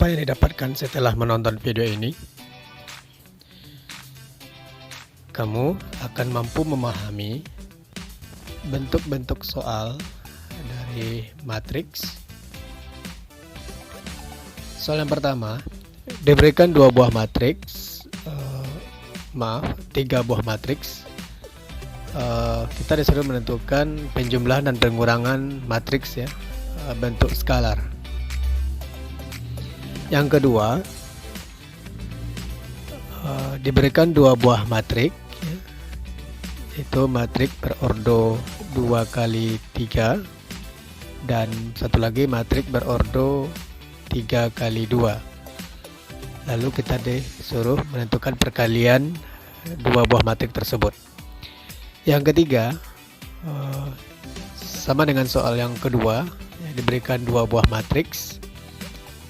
Apa yang didapatkan setelah menonton video ini? Kamu akan mampu memahami bentuk-bentuk soal dari matriks. Soal yang pertama, diberikan 2 buah matriks, 3 buah matriks. Kita disuruh menentukan penjumlahan dan pengurangan matriks ya, bentuk skalar. Yang kedua, diberikan 2 buah matrik ya, itu matrik berordo 2 kali 3 dan satu lagi matrik berordo 3 kali 2. Lalu kita disuruh menentukan perkalian 2 buah matrik tersebut. Yang ketiga, sama dengan soal yang kedua, ya, diberikan 2 buah matriks,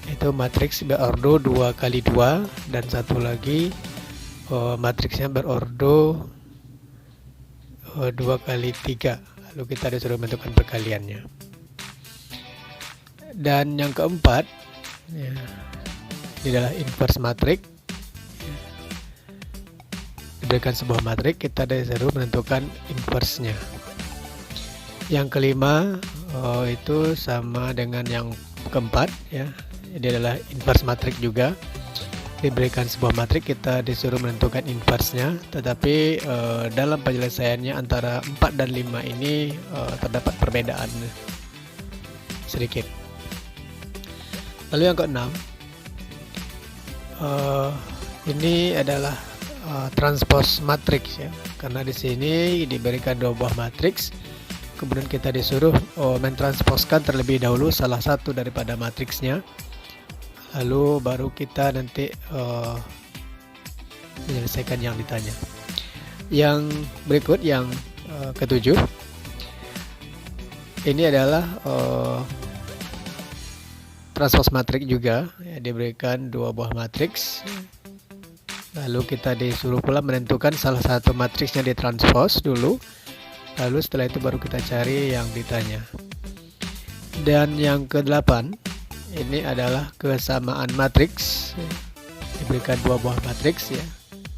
itu matriks berordo 2 kali 2 dan satu lagi matriksnya berordo 2 kali 3. Lalu kita disuruh menentukan perkaliannya. Dan yang keempat ya, ini adalah inverse matrik. Diberikan sebuah matrik, kita disuruh menentukan inverse-nya. Yang kelima itu sama dengan yang keempat ya. Ini adalah inverse matrik juga. Diberikan sebuah matrik, kita disuruh menentukan inverse-nya, tetapi dalam penyelesaiannya antara 4 dan 5 ini terdapat perbedaan sedikit. Lalu yang keenam, ini adalah transpose matriks ya, karena di sini diberikan 2 buah matriks, kemudian kita disuruh mentransposkan terlebih dahulu salah satu daripada matriksnya. Lalu baru kita nanti menyelesaikan yang ditanya. Yang berikut, yang ketujuh, ini adalah transpose matriks juga ya, diberikan 2 buah matriks. Lalu kita disuruh pula menentukan salah satu matriksnya ditranspose dulu. Lalu setelah itu baru kita cari yang ditanya. Dan yang ke-8, ini adalah kesamaan matriks, diberikan 2 buah matriks ya,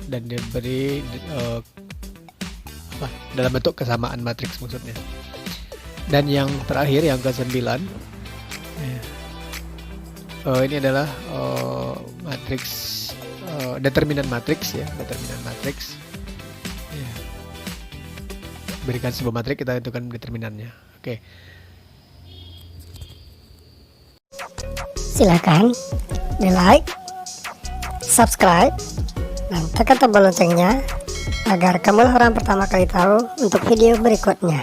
dan diberi dalam bentuk kesamaan matriks maksudnya. Dan yang terakhir, yang ke-9 ya, ini adalah matriks determinan matriks ya, determinan matriks ya. Berikan sebuah matriks, kita tentukan determinannya. Oke. Silakan di like, subscribe, dan tekan tombol loncengnya agar kamu orang pertama kali tahu untuk video berikutnya.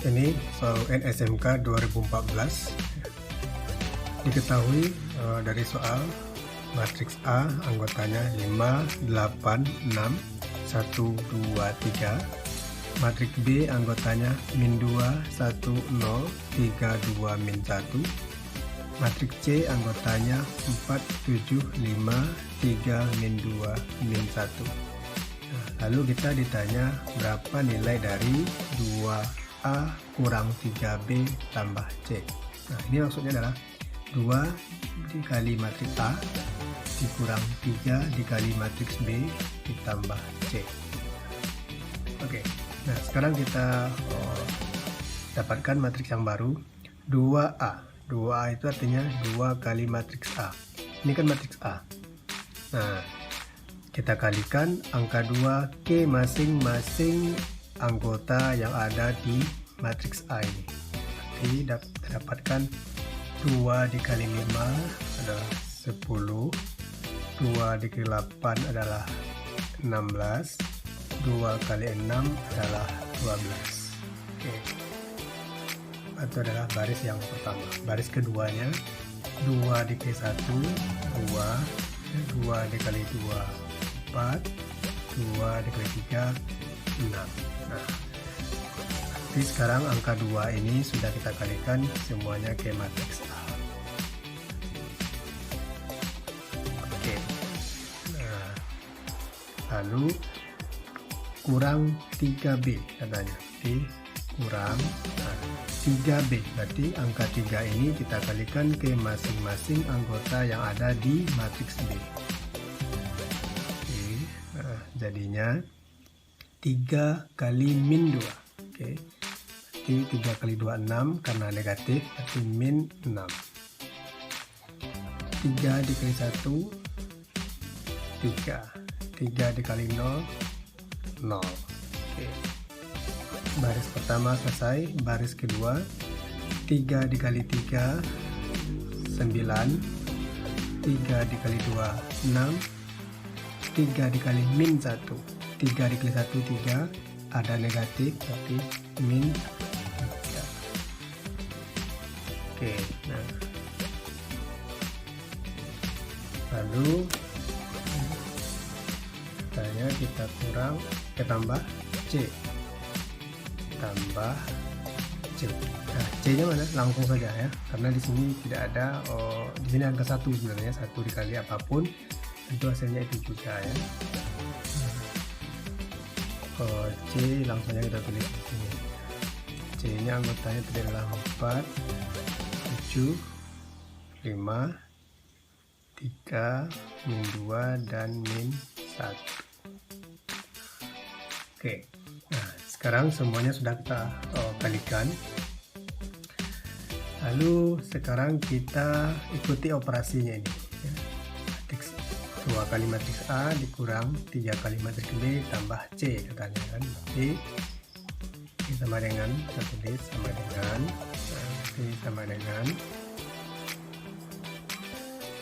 Ini soal NSMK 2014. Diketahui dari soal matriks A anggotanya 5, 8, 6, 1, 2, 3. Matriks B anggotanya min 2, 1, 0, 3, 2, min 1. Matriks C anggotanya 4, 7, 5, 3, min 2, min 1. Nah, lalu kita ditanya berapa nilai dari 2A kurang 3B tambah C. Nah, ini maksudnya adalah 2 dikali matriks A dikurang 3 dikali matriks B ditambah C. Oke, nah sekarang kita dapatkan matriks yang baru 2A. 2A itu artinya 2 kali matriks A. Ini kan matriks A. Nah, kita kalikan angka 2 ke masing-masing anggota yang ada di matriks A ini. Berarti dapatkan 2 dikali 5 adalah 10, 2 dikali 8 adalah 16, 2 kali 6 adalah 12. Oke. Itu adalah baris yang pertama. Baris keduanya 2 dikali 1, 2, 2 dikali 2, 4, 2 dikali 3, 6. Nah, Jadi sekarang angka 2 ini sudah kita kalikan semuanya ke matriks A. Oke. Nah, lalu kurang 3B katanya. Jadi kurang 3B, berarti angka 3 ini kita kalikan ke masing-masing anggota yang ada di matriks B. Oke, jadinya 3 kali min 2. Oke, berarti 3 kali 2 6, karena negatif berarti min 6. 3 dikali 1 3, 3 dikali 0 0. Oke, baris pertama selesai. Baris kedua, 3 dikali 3 9, 3 dikali 2 6, 3 dikali min 1, 3 dikali 1 3, ada negatif berarti min 3. Oke, nah lalu katanya kita tambah C, tambah C. Nah, C-nya mana? Langsung saja ya, karena di sini tidak ada. Di sini angka 1 sebenarnya, 1 dikali apapun tentu hasilnya itu juga ya. C langsung aja kita tulis di sini. C-nya anggotanya tadi adalah 4, 7, 5, 3, min 2 dan min 1. Oke. Nah, sekarang semuanya sudah kita kalikan. Lalu sekarang kita ikuti operasinya ini ya. Matriks 2 kali matriks A dikurang 3 kali matriks B tambah C katanya kan. Jadi ini sama dengan, kita tulis sama dengan, ini sama dengan.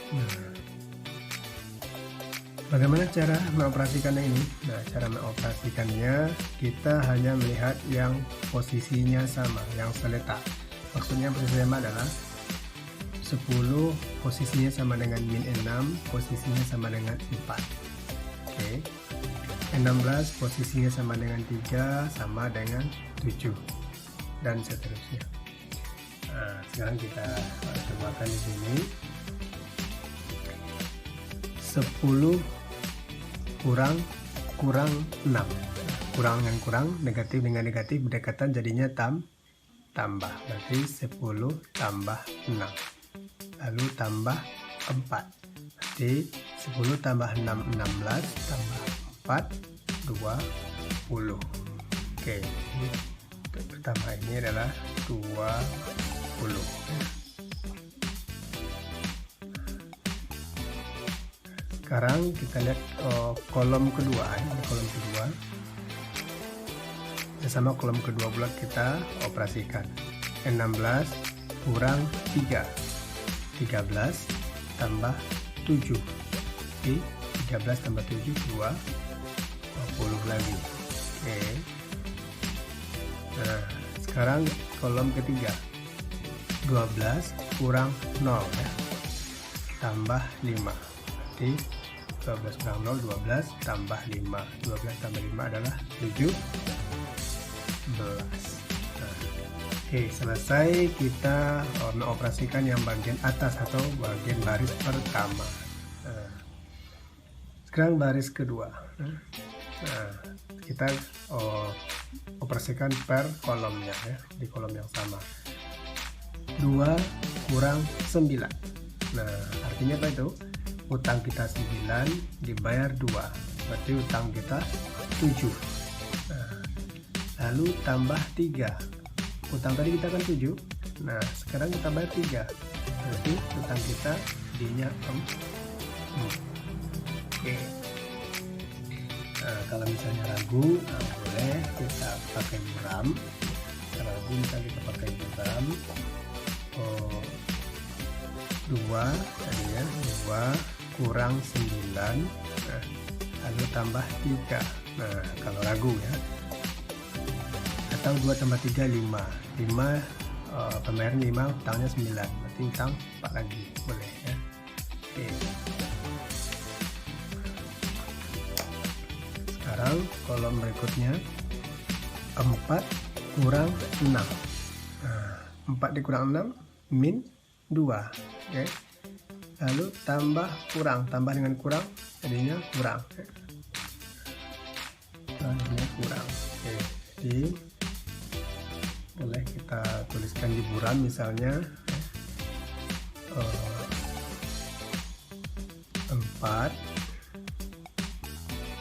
Nah, bagaimana cara mengoperasikannya ini? Nah, cara mengoperasikannya kita hanya melihat yang posisinya sama, yang seletak. Maksudnya posisinya sama adalah 10 posisinya sama dengan min 6, posisinya sama dengan 4. Oke. 16 posisinya sama dengan 3, sama dengan 7 dan seterusnya. Nah, sekarang kita cobakan di sini. 10 kurang 6, kurang dengan kurang, negatif dengan negatif berdekatan, jadinya tambah, berarti 10 tambah 6, lalu tambah 4, berarti 10 tambah 6 16, tambah 4 20. Oke, untuk pertama ini adalah 20. Sekarang kita lihat kolom kedua. Ini kolom kedua. Sama kolom kedua pula kita operasikan. 16 kurang 3, 13 tambah 7. Oke, 13 tambah 7 20 lagi. Oke. Nah, sekarang kolom ketiga. 12 kurang 0 ya. Tambah 5. Berarti 12 kurang 0, 12 tambah 5. 12 tambah 5 adalah 17. Nah, oke, selesai kita mengoperasikan yang bagian atas atau bagian baris pertama. Nah, sekarang baris kedua. Nah, kita operasikan per kolomnya ya, di kolom yang sama. 2 kurang 9. Nah, artinya apa itu? Utang kita 9 dibayar 2, berarti utang kita 7. Nah, lalu tambah 3, utang tadi kita kan 7. Nah, sekarang kita bayar 3, berarti utang kita jadinya 4. Oke. Nah, kalau misalnya ragu, boleh kita pakai buram. Kalau ragu kita pakai buram. 2 tadi ya, 2 kurang 9, nah, lalu tambah 3. Nah, kalau ragu ya, atau 2 tambah 3 5, pembayaran 5, utangnya 9, berarti utang 4 lagi, boleh ya. Oke. Sekarang kolom berikutnya 4 kurang 6. Nah, 4 dikurang 6 min 2. Oke. Lalu tambah dengan kurang jadinya kurang. Jadinya kurang. Oke. Jadi boleh kita tuliskan di buram misalnya 4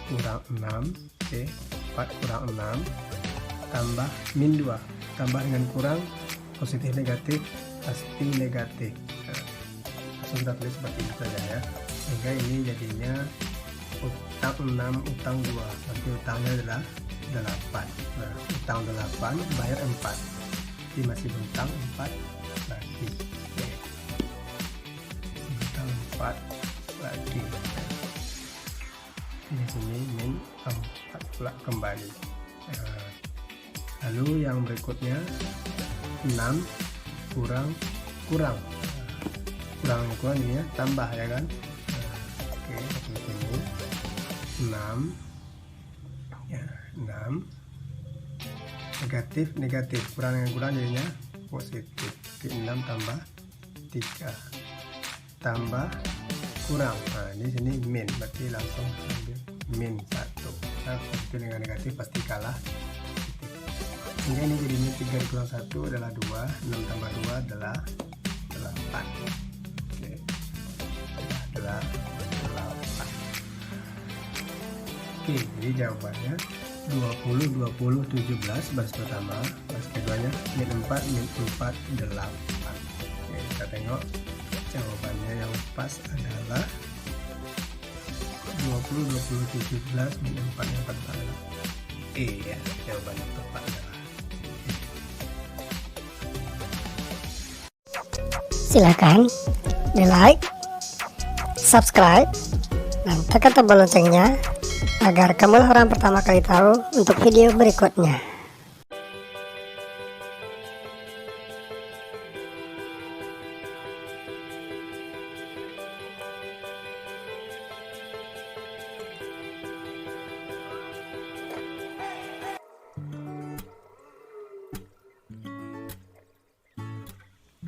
kurang 6. Oke, 4 kurang 6 tambah min 2, tambah dengan kurang positif negatif pasti negatif. Nah, langsung kita tulis seperti itu saja ya, sehingga ini jadinya utang 6 utang 2, berarti utangnya adalah 8. Nah, utang 8 bayar 4, jadi masih utang 4 lagi. Oke. Utang 4 lagi. Di sini min 4 pula kembali. Nah, lalu yang berikutnya 6 kurang ini ya, tambah ya kan. Oke, seperti ini 6 ya, 6 negatif kurang dengan kurang jadinya positif. Oke, 6 tambah 3 tambah kurang. Nah, di sini min, berarti langsung ambil min 1. Nah, positif dengan negatif pasti kalah. Sehingga ini jadinya 3 dikurang 1 adalah 2, 6 tambah 2 adalah 8. Oke, adalah 8. Oke, jadi jawabannya 20, 20, 17 baris pertama, baris keduanya min 4, 8. Oke, kita tengok jawabannya yang pas adalah 20, 20, 17 min 4 yang tepat adalah E ya, jawabannya tepat adalah. Silakan di like, subscribe, dan tekan tombol loncengnya agar kamu orang pertama kali tahu untuk video berikutnya.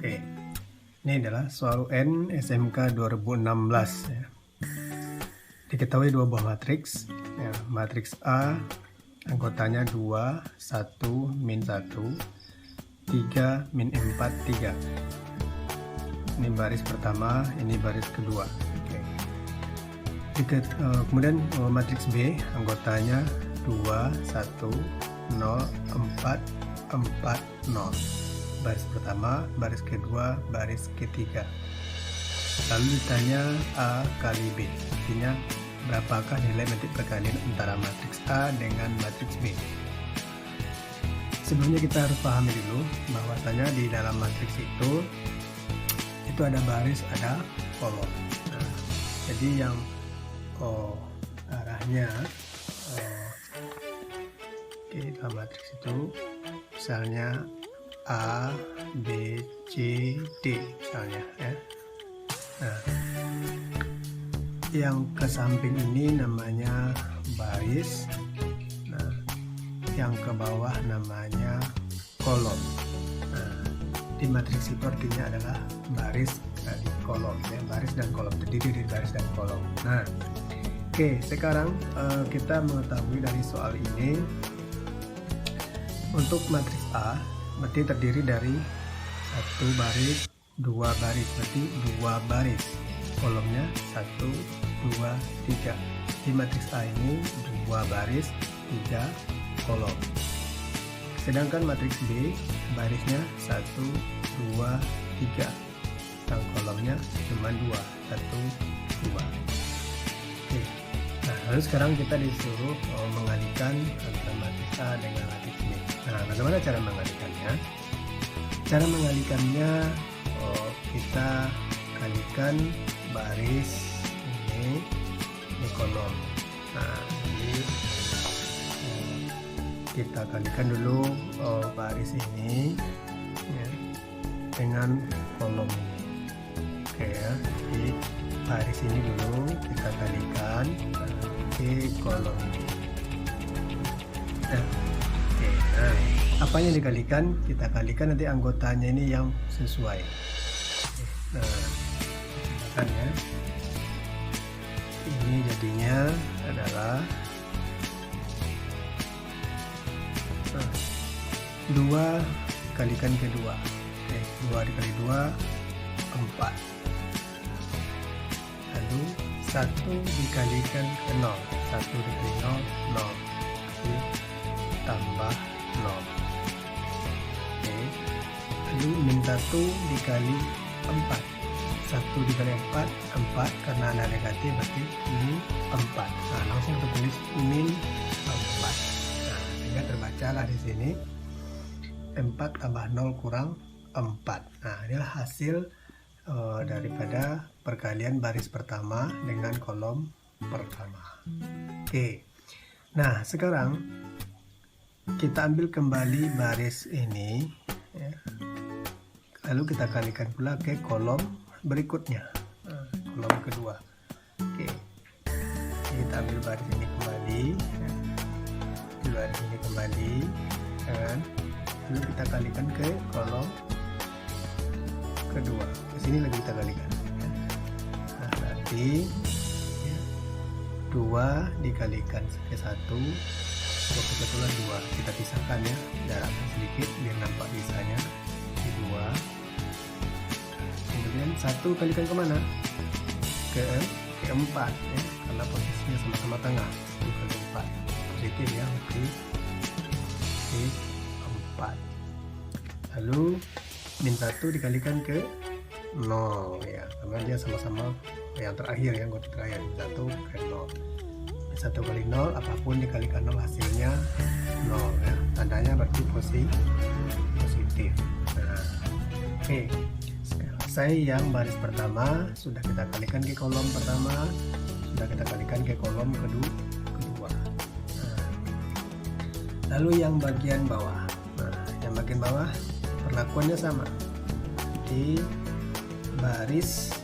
Oke, ini adalah soal UN SMK 2016 ya. Diketahui dua buah matriks ya, matriks A anggotanya 2, 1, min 1, 3, min 4, 3. Ini baris pertama, ini baris kedua. Oke. Kemudian matriks B anggotanya 2, 1, 0, 4, 4, 0. Baris pertama, baris kedua, baris ketiga. Lalu ditanya A kali B, artinya berapakah nilai matriks perkalian antara matriks A dengan matriks B. Sebelumnya kita harus pahami dulu bahwasanya di dalam matriks itu ada baris, ada kolom. Nah, jadi yang arahnya dalam matriks itu misalnya A, B, C, D misalnya ya. Nah, yang ke samping ini namanya baris. Nah, yang ke bawah namanya kolom. Nah, di matriks itu artinya adalah baris kali kolom ya, baris dan kolom, terdiri dari baris dan kolom. Nah, oke, sekarang kita mengetahui dari soal ini untuk matriks A berarti terdiri dari 1 baris, 2 baris, berarti 2 baris, kolomnya 1, 2, 3. Di matriks A ini 2 baris, 3 kolom. Sedangkan matriks B barisnya 1, 2, 3, dan kolomnya cuma 2, 1, 2. Oke. Nah, lalu sekarang kita disuruh mengalihkan antara matriks A dengan matriks B. Nah, bagaimana cara mengalihkannya? Cara mengalihkannya kita kalikan baris ini kolom. Nah, jadi kita kalikan dulu baris ini ya, dengan kolom ini. Oke ya, jadi baris ini dulu kita kalikan ke kolom ini. Nah, oke, nah apa yang dikalikan, kita kalikan nanti anggotanya ini yang sesuai. Nah, kan ya, ini jadinya adalah 2 kalikan ke 2. Oke, 2 dikali 2 4. Lalu 1 dikalikan ke 0, 1 dikali 0 0, oke, tambah 0. Oke, lalu min 1 dikali 4, 1 dikali 4 4, karena ada negatif berarti min 4. Nah, langsung kita tulis min 4. Nah, sehingga terbacalah di sini 4 tambah 0 kurang 4. Nah, inilah hasil daripada perkalian baris pertama dengan kolom pertama. Oke, nah sekarang kita ambil kembali baris ini ya. Lalu kita kalikan pula ke kolom berikutnya, kolom kedua. Oke, kita ambil baris ini kembali ya. Baris ini kembali kan? Lalu kita kalikan ke kolom kedua, ke sini lagi kita kalikan. Nah, berarti ya, 2 dikalikan ke 1, kebetulan 2 kita pisahkan ya, jaraknya sedikit biar nampak bisanya di 2. Kemudian 1 kalikan kemana? Ke 4 ya, karena posisinya sama-sama tengah. 1 kali 4 positif ya, berarti 4. Lalu min 1 dikalikan ke 0 ya, karena dia sama-sama yang terakhir ya, anggota terakhir. 1 ke 0, 1 kali 0 apapun dikalikan 0 hasilnya 0 ya, tandanya berarti positif. Nah, oke, selesai yang baris pertama sudah kita kalikan ke kolom pertama, sudah kita kalikan ke kolom kedua. Nah, lalu yang bagian bawah, yang bagian bawah perlakuannya sama di baris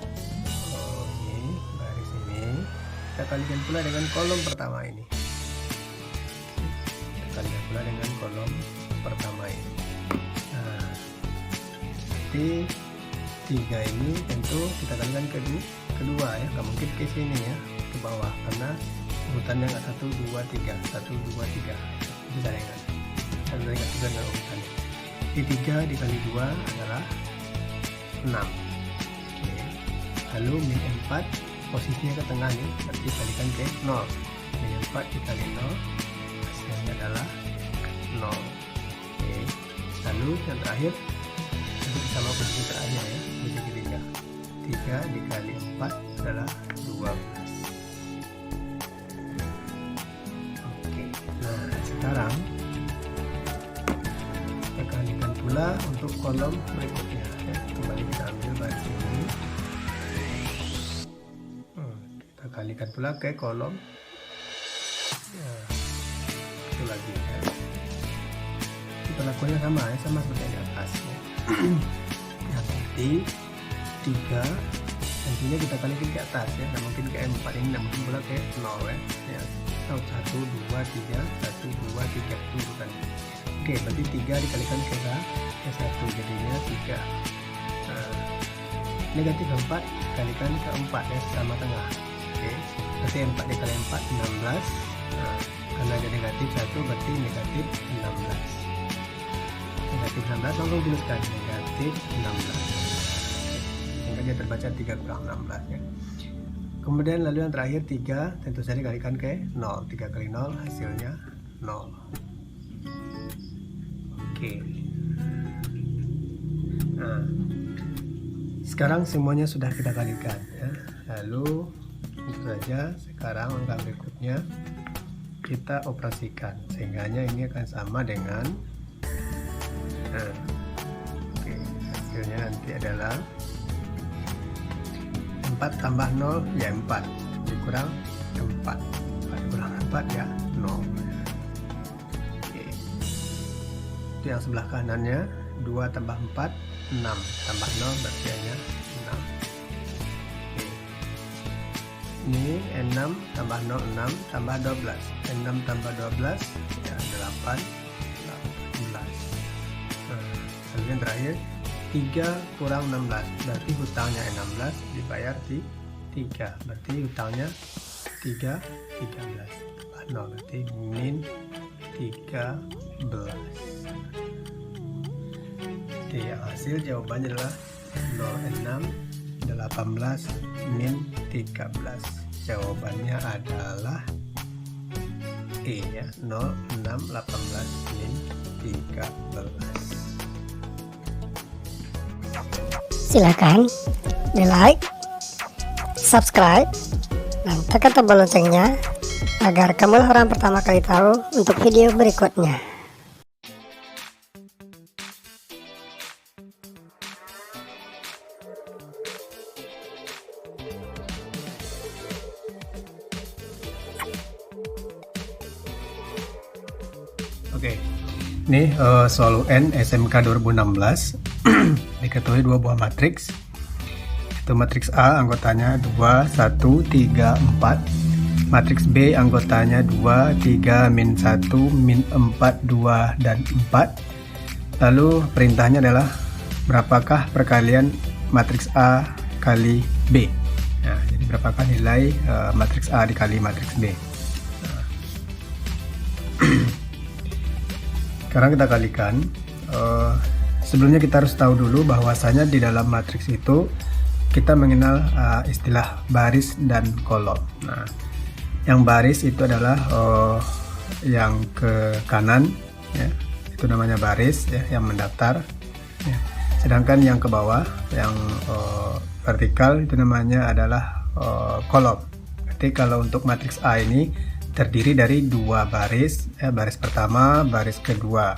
baris ini kita kalikan pula dengan kolom pertama ini, kita kalikan pula dengan kolom pertama ini. Nah, di 3 ini tentu kita kalikan kedua ya, nggak mungkin ke sini ya, ke bawah, karena urutannya nggak 1 2 3 1 2 3 itu saya ingat, saya ingat juga dengan urutannya. Di 3 dikali 2 adalah 6. Oke. Lalu min 4 posisinya ke tengah nih, berarti kalikan ke 0. Min 4 dikali 0 hasilnya adalah 0. Oke. Lalu yang terakhir nanti sama posisi terakhir ya, posisi ketiga. 3 dikali 4 adalah 12. Oke. Nah, sekarang kalikan pula untuk kolom berikutnya ya. Kembali kita ambil baris ini, kita kalikan pula ke kolom ya, itu lagi ya. Perlakuannya sama ya, sama seperti yang di atas ya. Nah, nanti 3 tentunya kita kalikan ke atas ya, nah mungkin ke 4 ini, nah mungkin pula ke 0 ya. 1 2 3 1 2 3 itu bukan. Oke, berarti 3 dikalikan ke 1 jadinya 3. Nah, negatif 4 kalikan ke 4 ya, sama tengah. Oke, berarti 4 dikali 4 16. Nah, karena ada negatif 1 berarti negatif 16. Negatif 16 langsung tuliskan negatif 16. Sehingga dia terbaca 3 kurang 16 ya. Kemudian lalu yang terakhir 3 tentu saja dikalikan ke 0. 3 kali 0 hasilnya 0. Oke. Nah, sekarang semuanya sudah kita kalikan ya. Lalu tentu saja sekarang angka berikutnya kita operasikan, sehingganya ini akan sama dengan oke, hasilnya nanti adalah 4 tambah 0 ya 4 dikurang 4 dikurang 4 ya 0. Yang sebelah kanannya 2 tambah 4 6 tambah 0 berarti hanya 6. Oke. Ini 6 tambah 0 6 tambah 12, 6 tambah 12 ya 18. Kemudian terakhir 3 kurang 16, berarti hutangnya 16 dibayar di 3, berarti hutangnya 13, berarti min 13. Oke, yang hasil jawabannya adalah 06 18 min 13. Jawabannya adalah E ya, 06 18 min 13. Silakan di like, subscribe, dan tekan tombol loncengnya agar kamu orang pertama kali tahu untuk video berikutnya. Oke, ini soal UN SMK 2016 diketahui dua buah matriks. Itu matriks A anggotanya 2, 1, 3, 4. Matriks B anggotanya 2, 3, min 1, min 4, 2, dan 4. Lalu perintahnya adalah berapakah perkalian matriks A kali B. Nah, jadi berapakah nilai matriks A dikali matriks B. Sekarang kita kalikan. Sebelumnya kita harus tahu dulu bahwasanya di dalam matriks itu kita mengenal istilah baris dan kolom. Nah, yang baris itu adalah yang ke kanan, ya, itu namanya baris, ya, yang mendaftar. Ya. Sedangkan yang ke bawah, yang vertikal, itu namanya adalah kolom. Jadi kalau untuk matriks A ini terdiri dari dua baris, baris pertama, baris kedua.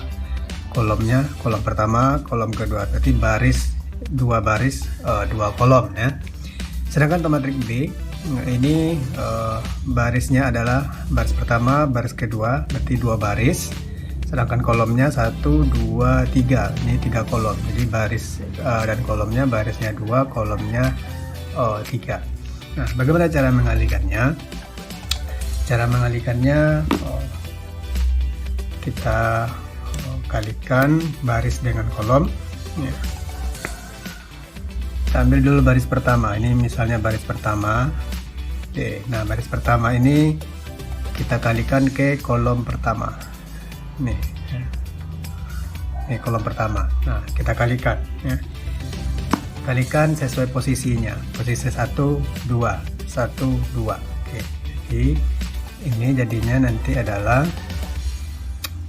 Kolomnya kolom pertama, kolom kedua, berarti baris dua kolom ya. Sedangkan untuk matriks B ini barisnya adalah baris pertama, baris kedua, berarti dua baris. Sedangkan kolomnya 1, 2, 3, ini 3 kolom. Jadi baris dan kolomnya, barisnya 2, kolomnya 3. Nah, bagaimana cara mengalihkannya? Cara mengalihkannya kita kalikan baris dengan kolom, ya. Kita ambil dulu baris pertama. Ini misalnya baris pertama. Oke, nah baris pertama ini kita kalikan ke kolom pertama. Nih, ya. Ini kolom pertama. Nah, kita kalikan, ya. Kalikan sesuai posisinya. Posisi 1, 2, 1, 2. Oke, jadi ini jadinya nanti adalah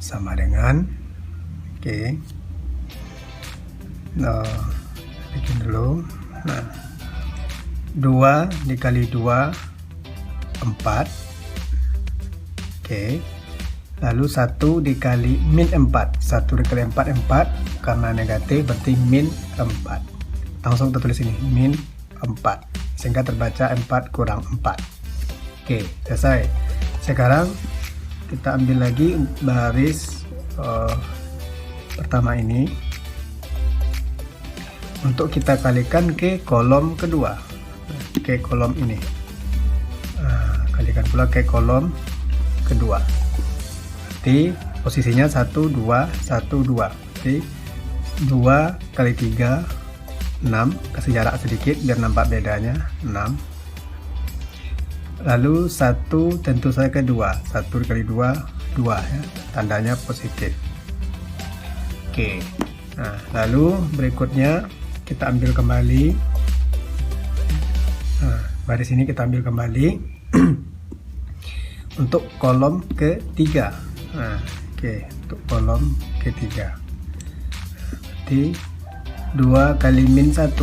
sama dengan, oke, nah, bikin dulu. Nah, 2 dikali 2 4. Oke, lalu 1 dikali min 4. 1 dikali 4 4, karena negatif berarti min 4. Langsung kita tulis ini min 4, sehingga terbaca 4 kurang 4. Oke, selesai. Sekarang kita ambil lagi baris pertama ini untuk kita kalikan ke kolom kedua, ke kolom ini. Kalikan pula ke kolom kedua, berarti posisinya 1, 2, 1, 2. Berarti 2 kali 3 6, kasih jarak sedikit biar nampak bedanya, 6. Lalu 1 tentu saja kedua, 1 kali 2 2 ya, tandanya positif. Oke, nah lalu berikutnya kita ambil kembali, nah, baris ini kita ambil kembali untuk kolom ketiga. Nah, oke, untuk kolom ketiga berarti 2 kali min 1,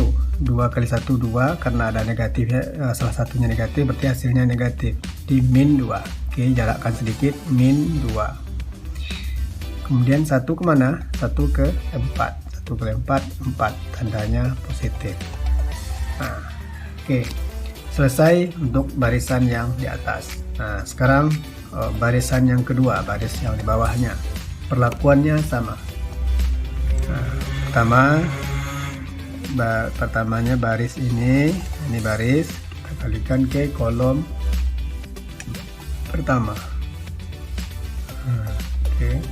2 kali 1 2, karena ada negatif ya, salah satunya negatif berarti hasilnya negatif, di min 2. Oke, jarakkan sedikit, min 2. Kemudian 1 kemana? 1 ke 4. 1 kali 4 4, tandanya positif. Nah, oke, selesai untuk barisan yang di atas. Nah, sekarang barisan yang kedua, baris yang di bawahnya, perlakuannya sama. Nah, pertamanya baris ini baris, kita kalikan ke kolom pertama. Oke.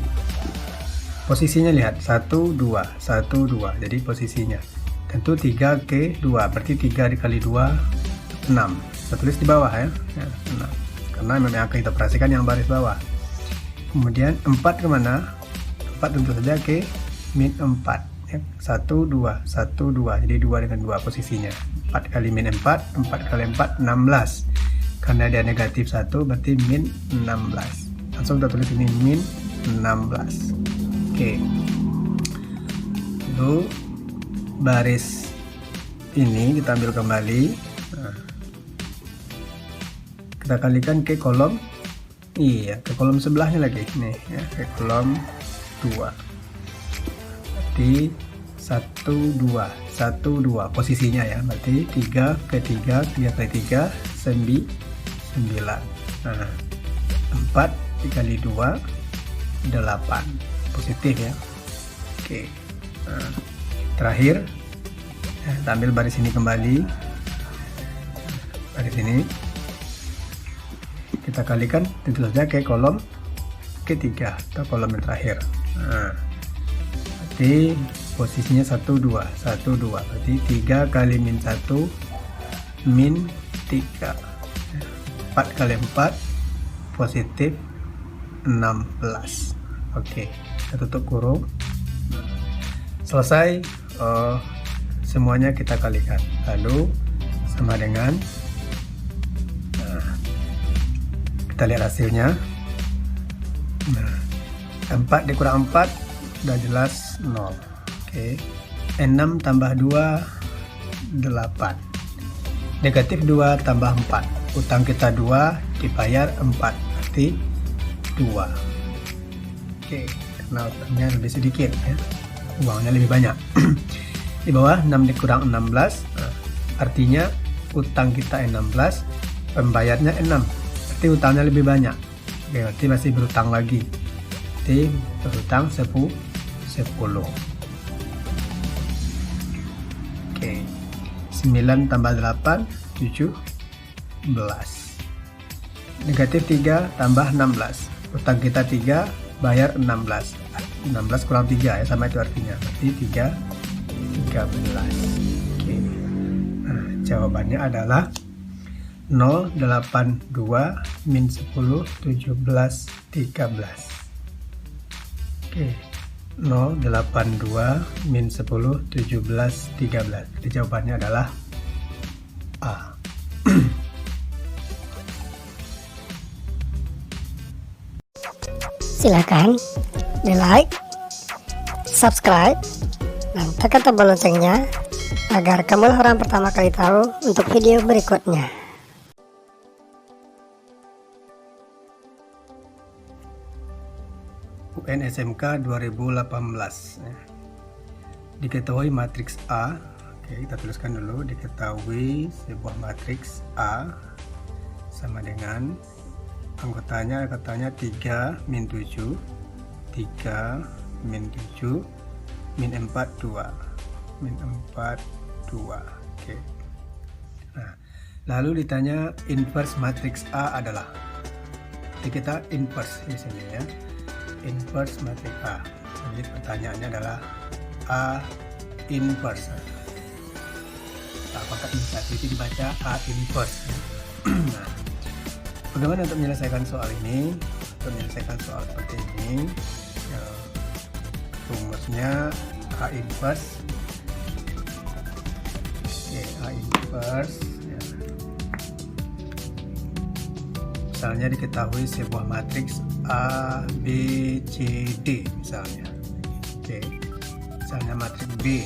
posisinya lihat 1 2 1 2, jadi posisinya tentu 3 ke 2, berarti 3 dikali 2 6. Saya tulis di bawah ya, 6, karena memang akan kita operasikan yang baris bawah. Kemudian 4 kemana? 4 tentu saja ke min 4 ya. 1 2 1 2, jadi 2 dengan 2 posisinya. 4 kali min 4, 4 kali 4 16, karena dia negatif 1 berarti min 16. Langsung kita tulis ini min 16. Oke, lalu baris ini kita ambil kembali, kita kalikan ke kolom, ke kolom sebelahnya lagi nih ya, ke kolom 2, berarti 1 2 1 2 posisinya ya, berarti 3 ke 3 3 kali 3 9. Nah, 4 dikali 2 8, positif ya. Oke, nah, terakhir kita ambil baris ini kembali, baris ini kita kalikan tentu saja ke kolom ketiga atau kolom yang terakhir. Nah, berarti posisinya 1 2 1 2, berarti 3 kali min 1 min 3, 4 kali 4 positif 16. Oke, kita tutup kurung. Selesai, semuanya kita kalikan, lalu sama dengan, kita lihat hasilnya. 4 dikurang 4 udah jelas 0. Oke, 6 tambah 2 8, negatif 2 tambah 4, utang kita 2 dibayar 4, berarti 2. Oke, karena utangnya lebih sedikit ya, uangnya lebih banyak. Di bawah 6 dikurang 16, artinya utang kita 16, pembayarnya 6, berarti utangnya lebih banyak. Oke, berarti masih berutang lagi, berarti berutang 10. Oke, 9 tambah 8 17, negatif 3 tambah 16, utang kita 3, bayar 16 kurang 3 ya, sama itu artinya, berarti 13. Oke, nah, jawabannya adalah 082 min 10 17 13. Oke, 082 min 10 17 13, jadi jawabannya adalah A. Silakan di like, subscribe, dan tekan tombol loncengnya agar kamu orang pertama kali tahu untuk video berikutnya. UN SMK 2018 ya. Diketahui matriks A. Oke, kita tuliskan dulu, diketahui sebuah matriks A sama dengan anggotanya 3 min 7 3 min 7 min 4 2 min 4 2. Oke, nah lalu ditanya inverse matriks A adalah, jadi kita inverse di sini ya, inverse matriks A. Jadi pertanyaannya adalah A inverse. Apakah bisa itu dibaca A inverse? Nah, bagaimana untuk menyelesaikan soal ini? Untuk menyelesaikan soal seperti ini, rumusnya A inverse. Oke, A inverse ya. Misalnya diketahui sebuah matriks A, B, C, D misalnya. Oke, misalnya matriks B.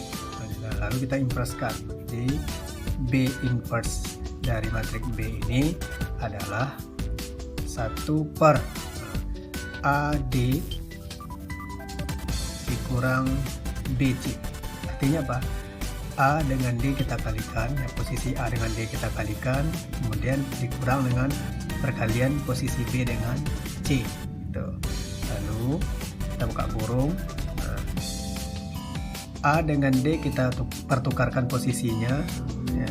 Nah, lalu kita inversekan. Jadi B inverse dari matriks B ini adalah 1/AD dikurang BC. Artinya apa? A dengan D kita kalikan, ya, posisi A dengan D kita kalikan, kemudian dikurang dengan perkalian posisi B dengan C. Tuh. Lalu kita buka kurung. Nah, A dengan D kita pertukarkan posisinya, ya.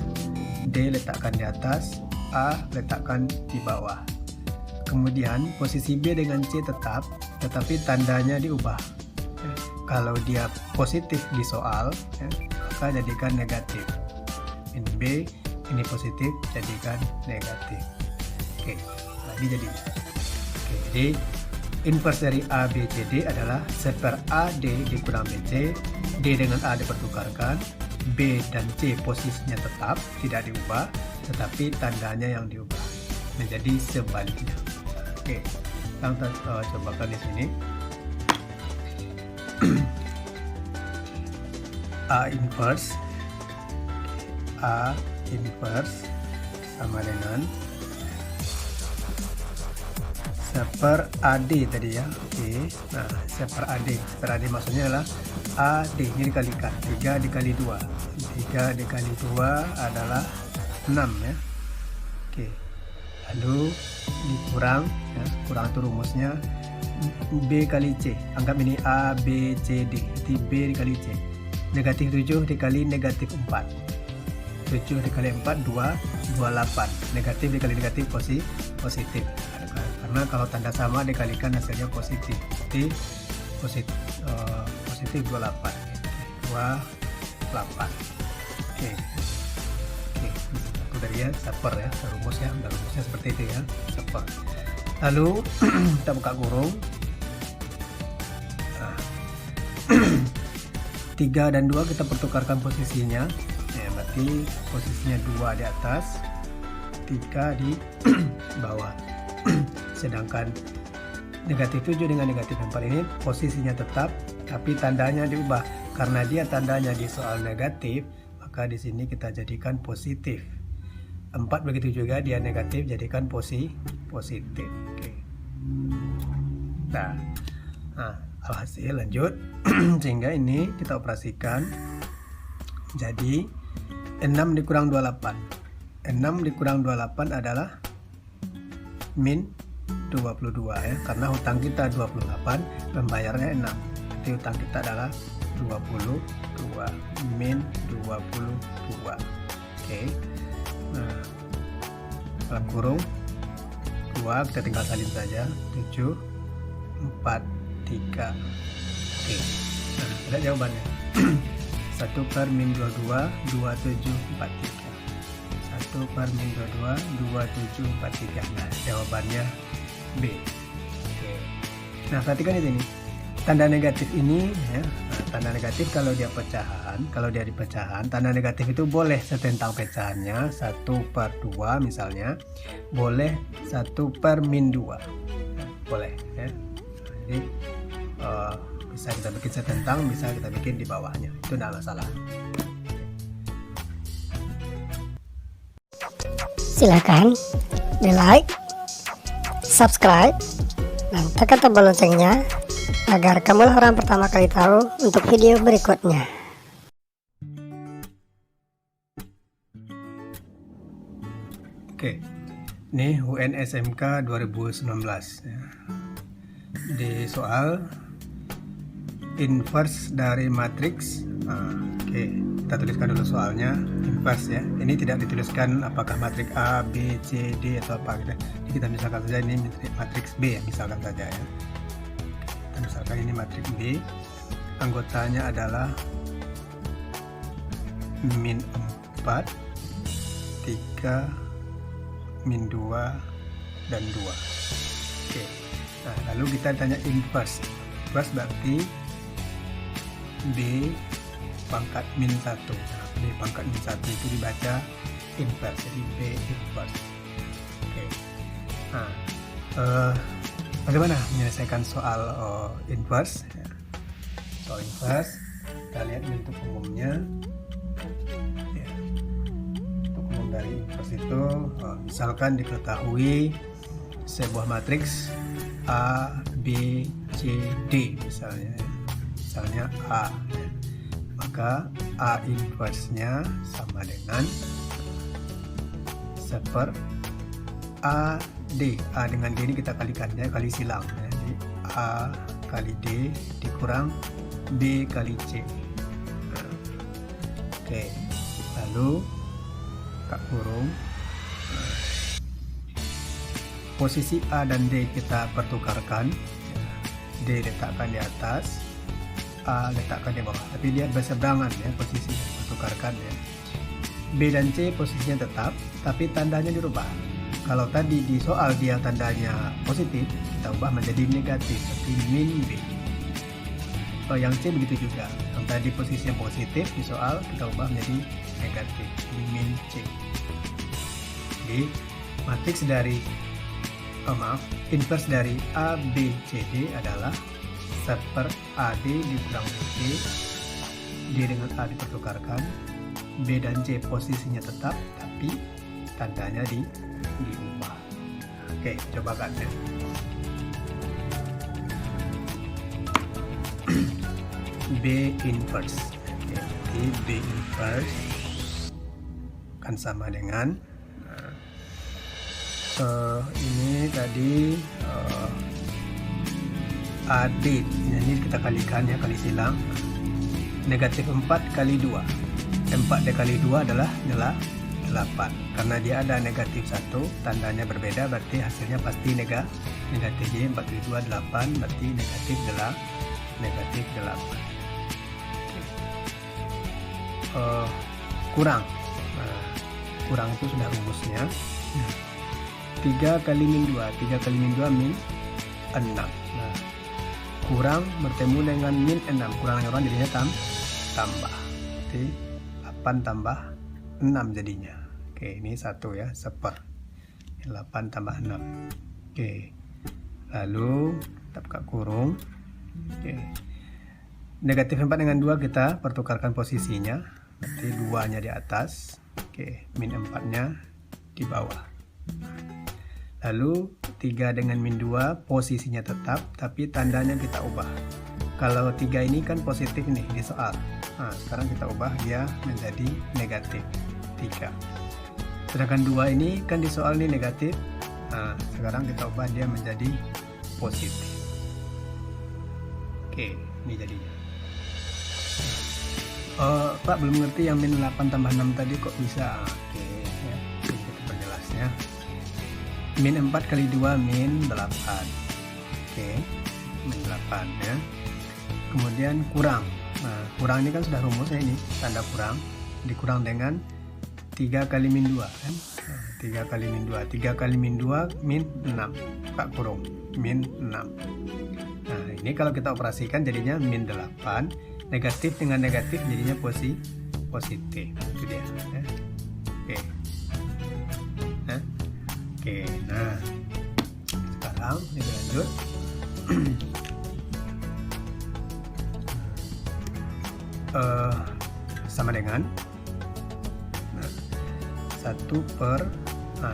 D letakkan di atas, A letakkan di bawah. Kemudian posisi B dengan C tetap, tetapi tandanya diubah. kalau dia positif di soal ya, maka jadikan negatif. Min B ini positif, jadikan negatif. Oke, tadi jadi. Oke, jadi inverse dari A, B, C, D adalah seper A, D dikurang B, C. D dengan A dipertukarkan, B dan C posisinya tetap, tidak diubah, tetapi tandanya yang diubah. Menjadi sebaliknya. Oke, kita cobakan di sini. A inverse sama dengan seper AD tadi ya. Oke, nah seper AD maksudnya adalah AD ini dikalikan 3 dikali 2 dikali 2 adalah 6 ya. Oke, lalu dikurang ya, kurang itu rumusnya B kali C. Anggap ini A, B, C, D. Jadi B dikali C. Negatif 7 dikali negatif 4. 7 dikali 4, 28. Negatif dikali negatif positif. Karena kalau tanda sama dikalikan hasilnya positif. Jadi positif 28. 28. Oke. Itu dari ya, seper ya, rumusnya seperti itu ya, seper. Lalu kita buka kurung. 3 dan 2 kita pertukarkan posisinya ya, berarti posisinya 2 di atas, 3 di bawah. Sedangkan negatif 7 dengan negatif 4 ini posisinya tetap, tapi tandanya diubah. Karena dia tandanya di soal negatif, maka di sini kita jadikan positif. 4 begitu juga, dia negatif, jadikan positif. Oke. Nah, alhasil lanjut. Sehingga ini kita operasikan jadi 6 dikurang 28. 6 dikurang 28 adalah min 22 ya, karena hutang kita 28, pembayarnya 6. Jadi hutang kita adalah 22 min 22. Oke. Nah, dalam kurung 2 kita tinggal salin saja, 7 4 3. Oke. Nah, ada jawabannya. 1 per min 22 2743. 1 per min 22 2743. Nah, jawabannya B. Oke. Nah, perhatikan di sini. Tanda negatif ini ya. Nah, tanda negatif kalau dia di pecahan, tanda negatif itu boleh setentang pecahannya 1 per 2 misalnya, boleh 1 per min 2. Nah, boleh ya. Jadi bisa kita bikin setentang, bisa kita bikin di bawahnya, itu tidak masalah. Silakan di like, subscribe, dan tekan tombol loncengnya agar kamu orang pertama kali tahu untuk video berikutnya. Oke, ini UN SMK 2019 ya. Di soal inverse dari matriks. Oke, kita tuliskan dulu soalnya inverse ya. Ini tidak dituliskan apakah matriks A, B, C, D atau apa gitu. Jadi kita misalkan saja ini matriks B ya, misalkan saja ya. Kita misalkan ini matriks B, anggotanya adalah min 4, 3, min 2 dan 2. Oke. Nah, lalu kita tanya inverse. Inverse berarti B pangkat min 1. Nah, B pangkat min 1 itu dibaca inverse, jadi B inverse. Oke. Nah, bagaimana menyelesaikan soal inverse? Soal inverse, kita lihat bentuk umumnya. Ya. Bentuk umum dari inverse itu, misalkan diketahui sebuah matriks A, B, C, D misalnya A, maka A inverse-nya sama dengan seper A, D. A dengan D ini kita kalikan ya, kali silang ya. Jadi A kali D dikurang B kali C. Nah, oke, lalu buka kurung. Posisi A dan D kita pertukarkan. D letakkan di atas, A letakkan di bawah, tapi dia berseberangan ya posisinya, tukarkan ya. B dan C posisinya tetap, tapi tandanya dirubah. Kalau tadi di soal dia tandanya positif, kita ubah menjadi negatif, seperti min B. Yang C begitu juga, yang tadi posisinya positif di soal kita ubah menjadi negatif, di min C. Jadi matriks dari inverse dari A, B, C, D adalah seper AD dikurang BC, D dengan A dipertukarkan, B dan C posisinya tetap, tapi tandanya diubah. Oke, coba kan ya. B inverse. Jadi B inverse kan sama dengan ini tadi AD, ini kita kalikan ya, kali silang. Negatif 4 kali 2, 4 dikali 2 adalah 8. Karena dia ada negatif 1, tandanya berbeda, berarti hasilnya pasti negatif. Jadi 4 kali 2 8, berarti negatif 8. Kurang, kurang itu sudah rumusnya. 3 kali min 2, 3 kali min 2 min 6. Nah, kurang bertemu dengan min 6, kurang dengan 8 jadinya tambah. Jadi 8 tambah 6 jadinya. Oke, ini 1 ya, seper. 8 tambah 6. Oke. Lalu kita buka kurung. Oke. Negatif 4 dengan 2 kita pertukarkan posisinya. Berarti 2-nya di atas. Oke, min 4-nya di bawah. Lalu 3 dengan min 2 posisinya tetap, tapi tandanya kita ubah. Kalau 3 ini kan positif nih di soal. Nah, sekarang kita ubah dia menjadi negatif 3. Sedangkan 2 ini kan di soal ini negatif. Nah, sekarang kita ubah dia menjadi positif. Oke, ini jadinya. Pak belum ngerti yang min 8 tambah 6 tadi kok bisa. Oke, ya, ini kita perjelasnya. Min 4 kali 2 min 8. Oke, min 8 ya. Kemudian kurang. Nah, kurang ini kan sudah rumusnya ini, tanda kurang dikurang dengan 3 kali min 2 kan. Nah, 3 kali min 2, 3 kali min 2 min 6. Buka kurung, min 6. Nah, ini kalau kita operasikan jadinya min 8, negatif dengan negatif jadinya positif. Itu dia ya. Oke. Nah, oke, nah sekarang kita lanjut. Sama dengan 1 per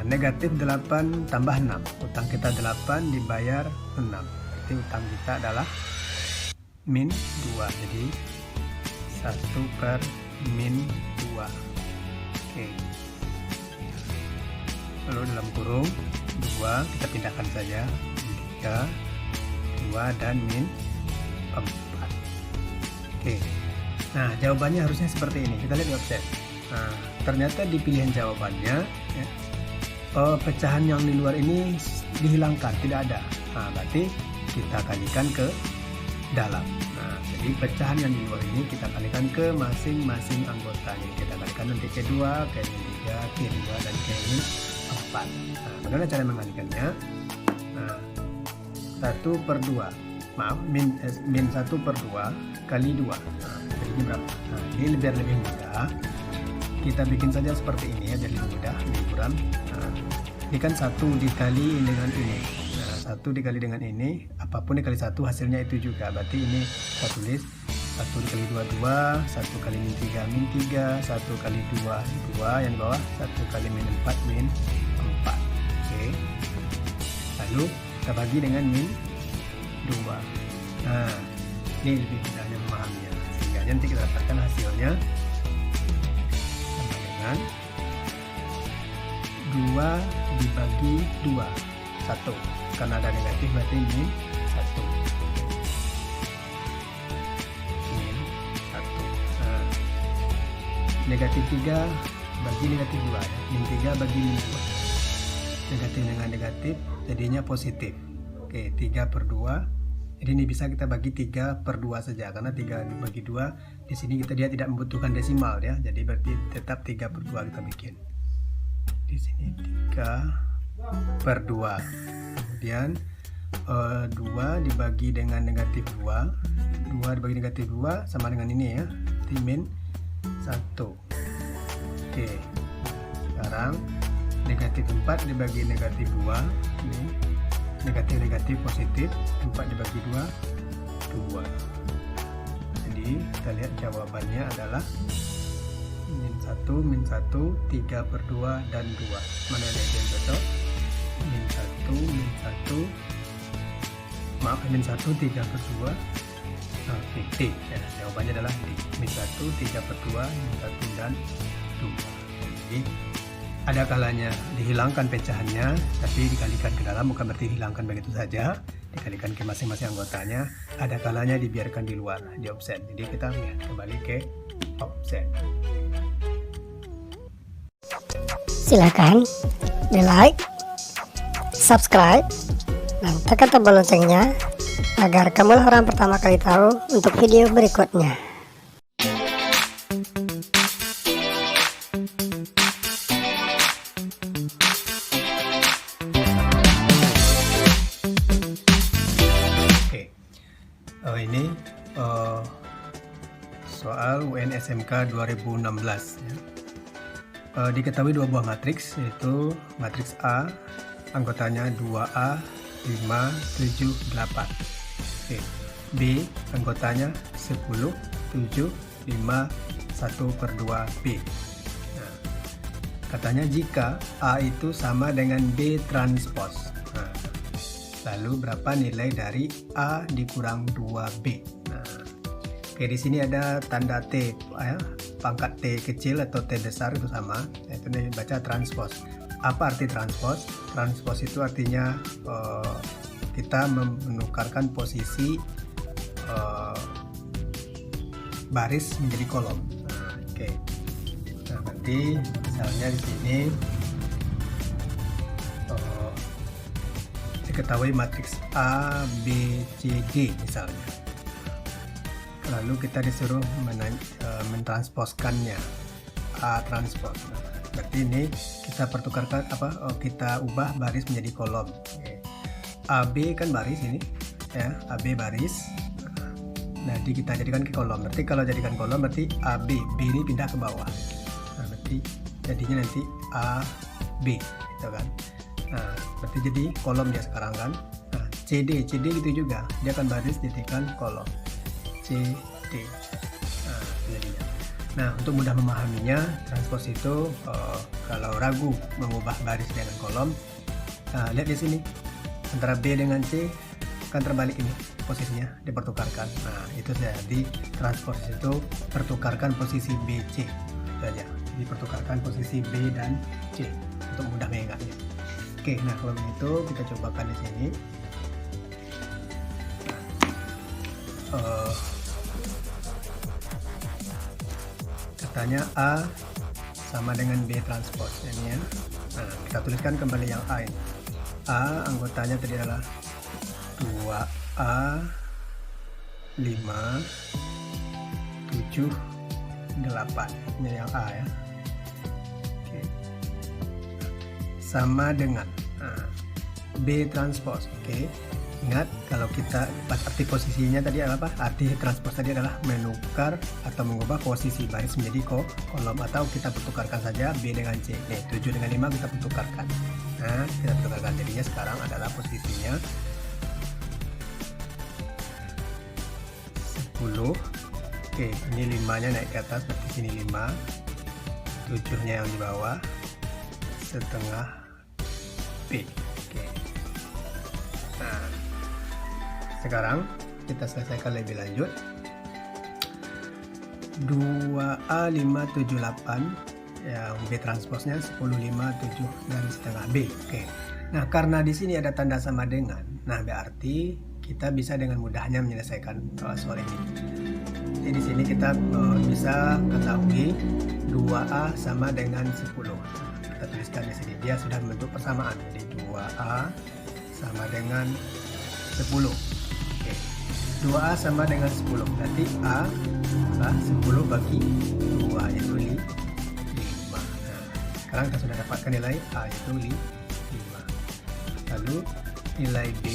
negatif 8 tambah 6. Utang kita 8 dibayar 6, berarti utang kita adalah min 2. Jadi 1 per min 2. Oke. Lalu dalam kurung 2 kita pindahkan saja, 3, 2 dan min 4. Oke. Nah, jawabannya harusnya seperti ini. Kita lihat di offset. Nah, ternyata di pilihan jawabannya ya, pecahan yang di luar ini dihilangkan, tidak ada. Nah, berarti kita kalikan ke dalam. Nah, jadi pecahan yang di luar ini kita kalikan ke masing-masing anggota. Jadi kita kalikan nanti K2, K3, K2 dan K4. Nah, bagaimana cara mengalikannya? Nah, 1 per 2. Maaf, min 1 per 2 kali 2. Nah, jadinya berapa? Nah, ini lebih mudah. Kita bikin saja seperti ini ya, jadi mudah, lebih kurang. Nah, ini kan 1 dikali dengan ini. Nah, 1 dikali dengan ini, apapun dikali 1 hasilnya itu juga. Berarti ini kita tulis 1 dikali 2, 2, 1 kali min 3, min 3, 1 kali 2, 2, yang di bawah 1 kali min 4, min 4. Oke. Lalu kita bagi dengan min 2. Nah, ini lebih mudahnya memahaminya. Sehingga nanti kita dapatkan hasilnya sama dengan 2 dibagi 2, 1. Karena ada negatif berarti min 1. Min 1. Nah, negatif 3 bagi negatif 2 ya. Min 3 bagi min 2. Negatif dengan negatif jadinya positif. Oke, 3 per 2 Jadi ini bisa kita bagi 3/2 saja, karena 3 dibagi 2 di sini dia tidak membutuhkan desimal ya. Jadi berarti tetap 3/2 kita bikin. Di sini 3/2. Kemudian 2 dibagi dengan negatif 2. 2 dibagi negatif 2 sama dengan ini ya. Min 1. Oke. Sekarang negatif 4 dibagi negatif 2. Ini negatif positif, 4 dibagi 2 2. Jadi kita lihat jawabannya adalah min 1, 3/2 dan 2. Mana yang cocok? min 1 min 1 3/2. Oke, D ya, jawabannya adalah D. min 1 3/2, min 1 dan 2. Jadi ada kalanya dihilangkan pecahannya, tapi dikalikan ke dalam, bukan berarti dihilangkan begitu saja, dikalikan ke masing-masing anggotanya. Ada kalanya dibiarkan di luar, di offset. Jadi kita lihat kembali ke offset. Silakan di like, subscribe, dan tekan tombol loncengnya agar kamu orang pertama kali tahu untuk video berikutnya. Ini soal UN SMK 2016 ya. Diketahui dua buah matriks, yaitu matriks A anggotanya 2A 5 7 8. Oke. B anggotanya 10 7 5 1/2 B. Nah, katanya jika A itu sama dengan B transpose, lalu berapa nilai dari A dikurang 2B? Nah, oke, di sini ada tanda T ya, pangkat T kecil atau T besar itu sama, itu dibaca transpose. Apa arti transpose? Transpose itu artinya kita menukarkan posisi baris menjadi kolom. Nah, oke. Nah, berarti misalnya di sini diketahui matriks A, B, C, D misalnya. Lalu kita disuruh mentranspozkannya, A transpose. Nah, berarti ini kita pertukarkan kita ubah baris menjadi kolom. Oke. AB kan baris ini ya, AB baris. Nah, kita jadikan ke kolom. Berarti kalau jadikan kolom berarti AB, B ini pindah ke bawah. Nah, berarti jadinya nanti AB gitu kan. Nah, berarti jadi kolom dia sekarang kan. Nah, CD gitu juga, dia akan baris jadikan kolom CD. Nah, jadinya. Nah, untuk mudah memahaminya, transpose itu kalau ragu mengubah baris dengan kolom, lihat di sini antara B dengan C kan terbalik ini posisinya, dipertukarkan. Nah, itu jadi transpose itu pertukarkan posisi B C saja. Jadi pertukarkan posisi B dan C untuk mudah mengingatnya. Oke, nah kalau begitu kita cobakan di sini. Katanya A sama dengan B transpose ini ya. Nah, kita tuliskan kembali yang A ini. A anggotanya tadi adalah 2A 5 7 8. Ini yang A ya. Sama dengan B transpose. Oke. Ingat kalau kita arti posisinya tadi adalah apa? Arti transpose tadi adalah menukar atau mengubah posisi baris menjadi kolom, atau kita pertukarkan saja B dengan C. Nih, 7 dengan 5 kita pertukarkan. Nah, kita pertukarkan jadinya sekarang adalah posisinya 10. Oke, ini 5-nya naik ke atas, berarti sini 5. 7-nya yang di bawah. Setengah B. Oke. Nah, sekarang kita selesaikan lebih lanjut. 2A 5 7 8 yang B transposnya 10 5 7 dan setengah B. Oke. Nah, karena di sini ada tanda sama dengan, nah berarti kita bisa dengan mudahnya menyelesaikan soal ini. Jadi di sini kita bisa ketahui 2A sama dengan 10. Kita tuliskan di sini, dia sudah membentuk persamaan. Jadi 2A sama dengan 10. Oke. 2A sama dengan 10. Berarti A adalah 10 bagi 2 yaitu 5. Nah, sekarang kita sudah dapatkan nilai A yaitu 5. Lalu nilai B.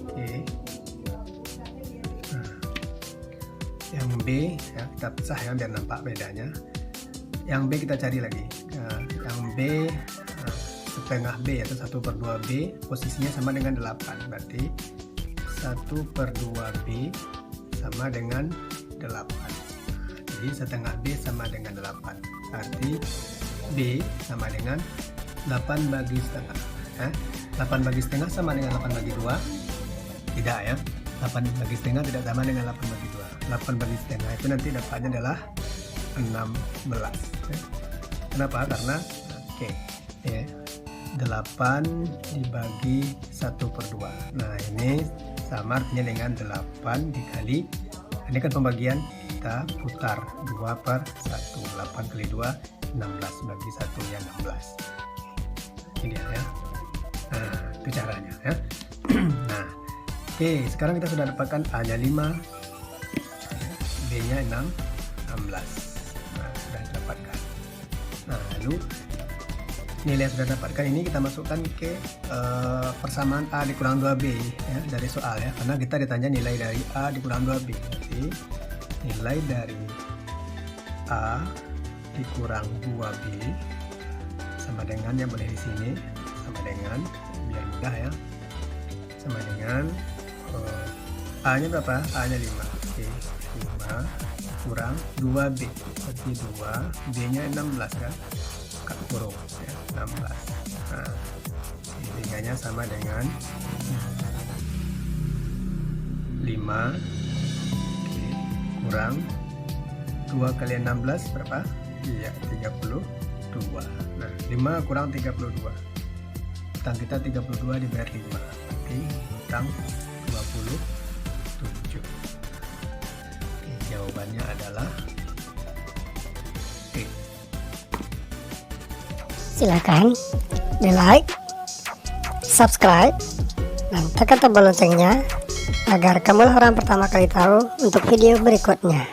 Oke. Yang B ya, kita pisah ya biar nampak bedanya. Yang B kita cari lagi. Yang B setengah B atau 1/2 B posisinya sama dengan 8. Berarti 1/2 B sama dengan 8. Jadi setengah B sama dengan 8. Berarti B sama dengan 8 bagi setengah. 8 bagi setengah sama dengan 8 bagi 2? Tidak ya. 8 bagi setengah tidak sama dengan 8 bagi 2. 8 bagi setengah itu nanti dapatnya adalah 16. Kenapa? Karena 8 dibagi 1/2. Nah ini sama artinya dengan 8 dikali, ini kan pembagian kita putar 2/1. 8 kali 2 16 bagi 1 ya 16. Ini dia ya. Nah itu caranya ya. Nah oke, sekarang kita sudah dapatkan A nya 5, B nya 16. Nah sudah didapatkan. Nah lalu nilai yang sudah dapatkan ini kita masukkan ke persamaan A dikurang 2B ya, dari soal ya, karena kita ditanya nilai dari A dikurang 2B. Jadi nilai dari A dikurang 2B sama dengan, yang boleh di sini sama dengan, biar mudah ya, sama dengan A nya berapa? A nya 5. Oke, 5 kurang 2B berarti 2, B nya 16 kan, buka kurung ya, 16. Nah tiganya sama dengan 5. Oke, kurang 2 kali 16 berapa? Iya 32. Nah 5 kurang 32, utang kita 32 dibayar 5, berarti utang 27. Oke, jawabannya adalah B. Silakan di like, subscribe, dan tekan tombol loncengnya agar kamu orang pertama kali tahu untuk video berikutnya.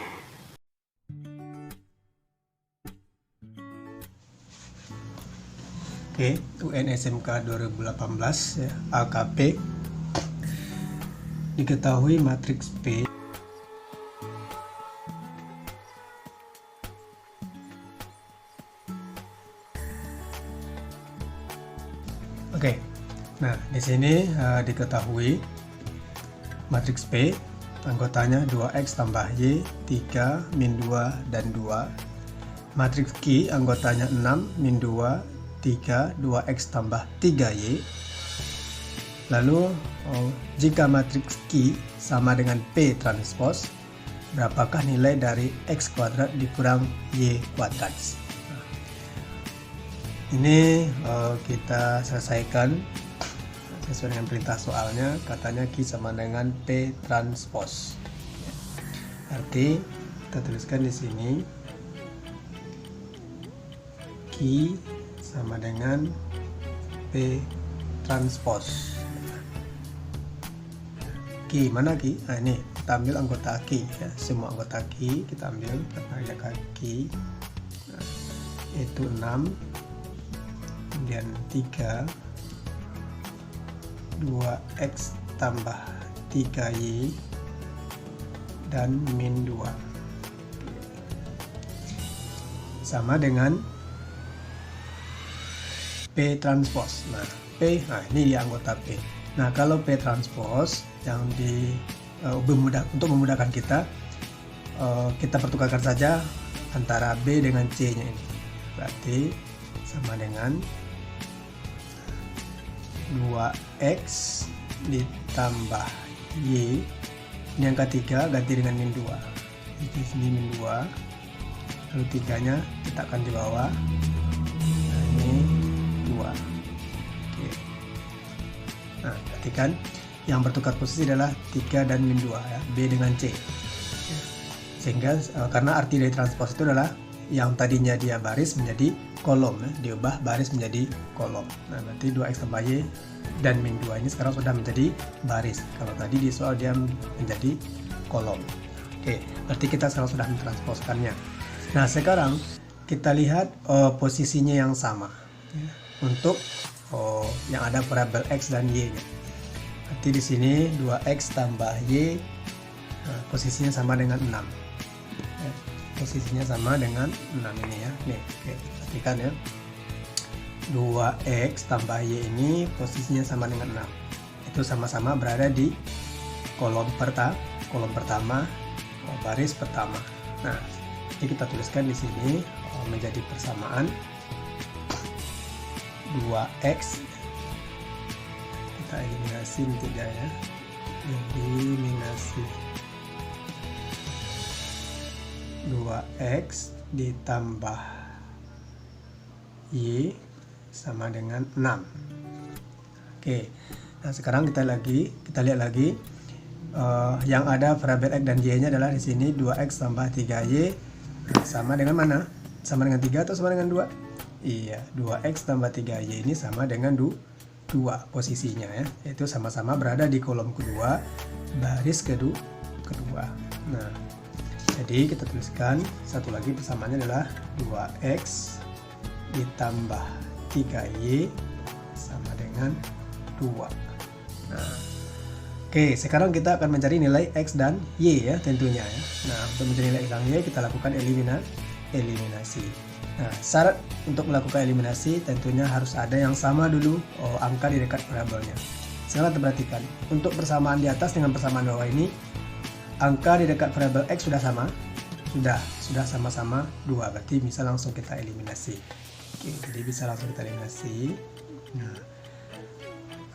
Oke, UN SMK 2018 ya, AKP. Diketahui matriks P Oke, nah di sini diketahui matriks P anggotanya 2x tambah y, 3, min 2, dan 2. Matriks Q anggotanya 6, min 2, 3, 2x tambah 3y. Lalu jika matriks Q sama dengan P transpose, berapakah nilai dari x kuadrat dikurang y kuadrat? Ini kita selesaikan sesuai dengan perintah soalnya. Katanya Q sama dengan P transpose. Arti kita tuliskan di sini Q sama dengan P transpose. Q mana Q? Nah ini kita ambil anggota Q ya. Semua anggota Q kita ambil, kita ada Q. Nah, itu 6, kemudian 3, 2x tambah 3y, dan min 2 sama dengan P transpose. Nah P, nah ini dia anggota P. Nah kalau P transpose yang untuk memudahkan kita pertukarkan saja antara B dengan C nya ini. Berarti sama dengan 2x ditambah y, ini angka 3 ganti dengan min 2, di sini min 2, lalu 3 nya letakkan di bawah. Nah ini 2. Oke. Nah perhatikan yang bertukar posisi adalah 3 dan min 2 ya, B dengan C. Sehingga karena arti dari transpose itu adalah yang tadinya dia baris menjadi kolom ya, diubah baris menjadi kolom. Nah, berarti 2x tambah y dan min 2 ini sekarang sudah menjadi baris. Kalau tadi di soal dia menjadi kolom. Oke, berarti kita sekarang sudah mentransposkannya. Nah, sekarang kita lihat posisinya yang sama ya, untuk yang ada variabel x dan y-nya. Berarti di sini 2x tambah y, nah, posisinya sama dengan 6. Ya, posisinya sama dengan 6 ini ya. Nih, oke, perhatikan ya. 2x tambah y ini posisinya sama dengan 6. Itu sama-sama berada di kolom pertama, baris pertama. Nah, ini kita tuliskan di sini menjadi persamaan 2x. Kita eliminasi tidak ya, eliminasi 2x ditambah y sama dengan 6. Oke, nah sekarang kita lihat lagi yang ada variabel x dan y nya adalah di sini 2x tambah 3y sama dengan mana? Sama dengan 3 atau sama dengan 2? Iya, 2x tambah 3y ini sama dengan 2 posisinya ya, yaitu sama-sama berada di kolom kedua, baris kedua. Nah, jadi kita tuliskan satu lagi persamaannya adalah 2x ditambah 3y sama dengan 2. Nah, oke, sekarang kita akan mencari nilai x dan y ya tentunya ya. Nah, untuk mencari nilai x dan y kita lakukan eliminasi. Nah, syarat untuk melakukan eliminasi tentunya harus ada yang sama dulu angka di dekat variabelnya. Sekarang perhatikan, untuk persamaan di atas dengan persamaan bawah ini, angka di dekat variabel x sudah sama, sudah sama-sama 2, berarti bisa langsung kita eliminasi. Oke, jadi bisa langsung kita eliminasi. Nah,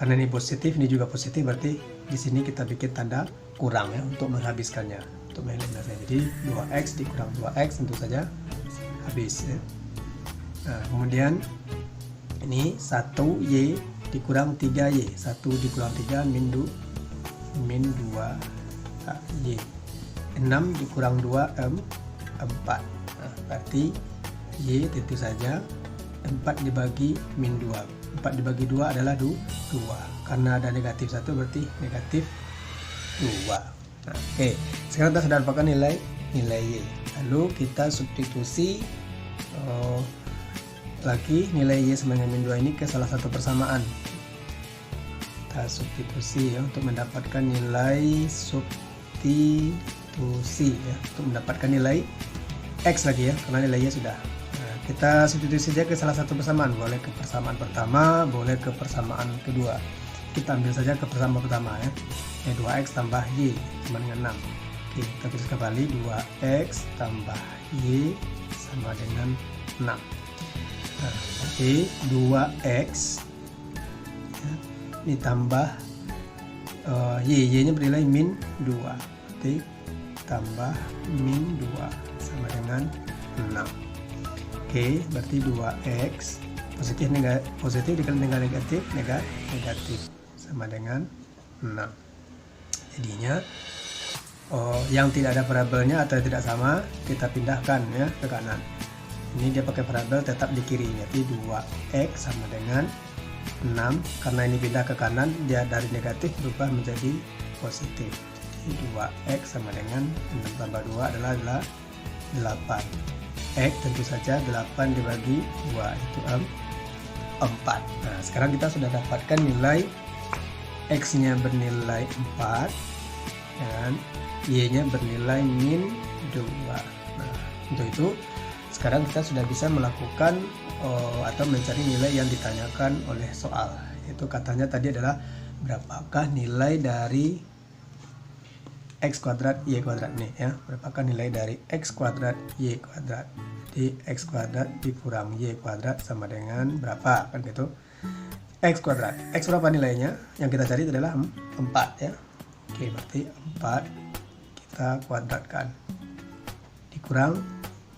karena ini positif, ini juga positif, berarti di sini kita bikin tanda kurang ya untuk menghabiskannya, untuk mengeliminasinya. Jadi 2x dikurang 2x tentu saja habis ya. Nah, kemudian ini 1y dikurang 3y, 1 dikurang 3 min 2y, 6 dikurang 2 4. Nah, berarti y tentu saja 4 dibagi min 2, 4 dibagi 2 adalah 2, karena ada negatif 1 berarti negatif 2. Nah, oke, sekarang kita sudah dapatkan nilai y, lalu kita substitusi lagi nilai y sama dengan min 2 ini ke salah satu persamaan. Kita substitusi ya untuk mendapatkan nilai substitusi ya, untuk mendapatkan nilai x lagi ya, karena nilai y sudah. Nah, kita substitusi saja ke salah satu persamaan, boleh ke persamaan pertama, boleh ke persamaan kedua. Kita ambil saja ke persamaan pertama ya, 2x tambah y sama dengan 6. Oke, kita tulis kembali 2x tambah y sama dengan 6. Nah, berarti 2x ya, ditambah y nya bernilai min 2, berarti tambah min 2 sama dengan 6. Oke, berarti 2x positif dikali dengan negatif sama dengan 6. Jadinya yang tidak ada variabelnya atau tidak sama kita pindahkan ya ke kanan. Ini dia pakai variabel tetap di kiri, berarti 2x sama dengan 6. Karena ini pindah ke kanan, dia dari negatif berubah menjadi positif. Jadi 2x sama dengan 6 tambah 2 adalah 8. X tentu saja 8 dibagi 2 itu 4. Nah, sekarang kita sudah dapatkan nilai x nya bernilai 4 dan y nya bernilai min 2. Nah, untuk itu sekarang kita sudah bisa melakukan atau mencari nilai yang ditanyakan oleh soal. Itu katanya tadi adalah berapakah nilai dari x kuadrat y kuadrat nih ya, berapakah nilai dari x kuadrat y kuadrat. Jadi x kuadrat dikurang y kuadrat sama dengan berapa, kan gitu. X kuadrat, x berapa nilainya? Yang kita cari adalah 4 ya. Oke, berarti 4 kita kuadratkan dikurang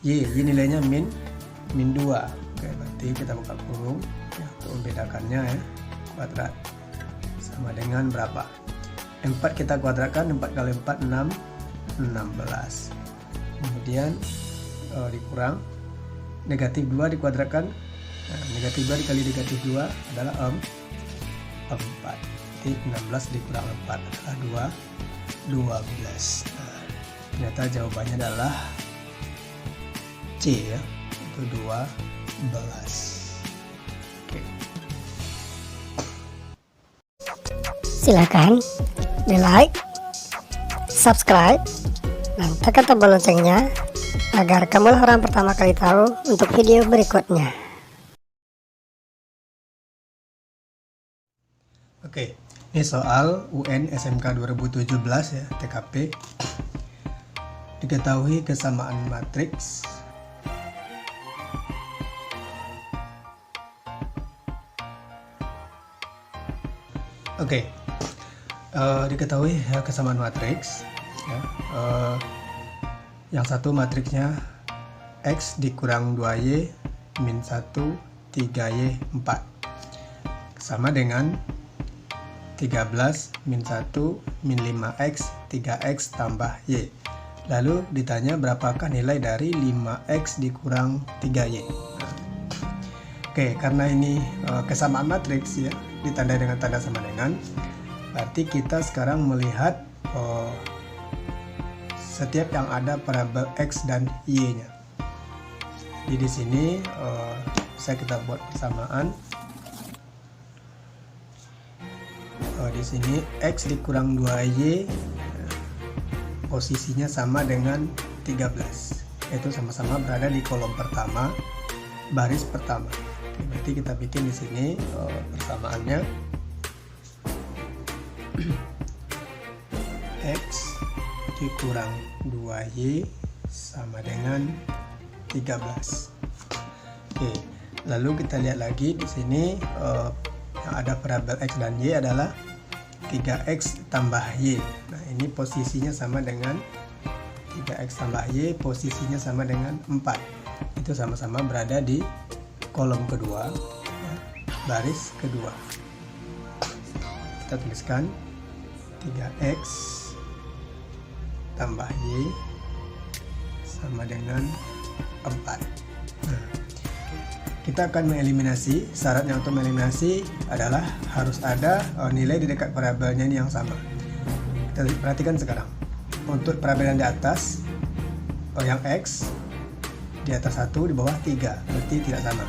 y nilainya min 2. Oke, berarti kita buka kurung ya, untuk membedakannya ya. Kuadrat sama dengan berapa? 4 kita kuadratkan, 4 kali 4 6, 16. Kemudian dikurang negatif 2 dikuadratkan, nah, negatif 2 dikali negatif 2 adalah 4. Jadi 16 dikurang 4 adalah 12. Nah, ternyata jawabannya adalah C ya, itu 12. Oke. Silakan di like, subscribe, dan tekan tombol loncengnya agar kamu orang pertama kali tahu untuk video berikutnya. Oke, ini soal UN SMK 2017 ya, TKP. Diketahui kesamaan matriks diketahui ya, kesamaan matriks ya. Yang satu matriksnya X dikurang 2Y min 1 3Y 4 sama dengan 13 min 1 min 5X 3X tambah Y. Lalu ditanya berapakah nilai dari 5X dikurang 3Y. Oke, karena ini kesamaan matriks ya, ditandai dengan tanda sama dengan, berarti kita sekarang melihat setiap yang ada variabel X dan Y-nya. Jadi di sini bisa kita buat persamaan. Di sini X dikurang 2Y posisinya sama dengan 13, yaitu sama-sama berada di kolom pertama, baris pertama. Berarti kita bikin di sini persamaannya. X dikurang 2Y sama dengan 13. Oke, lalu kita lihat lagi di sini yang ada variabel X dan Y adalah 3X tambah Y. Nah, ini posisinya sama dengan 3X tambah Y, posisinya sama dengan 4. Itu sama-sama berada di kolom kedua, baris kedua. Kita tuliskan 3X tambah Y sama dengan 4. Nah, kita akan mengeliminasi. Syaratnya untuk mengeliminasi adalah harus ada nilai di dekat variabelnya ini yang sama. Kita perhatikan sekarang. Untuk variabel yang di atas, yang X di atas 1, di bawah 3, berarti tidak sama.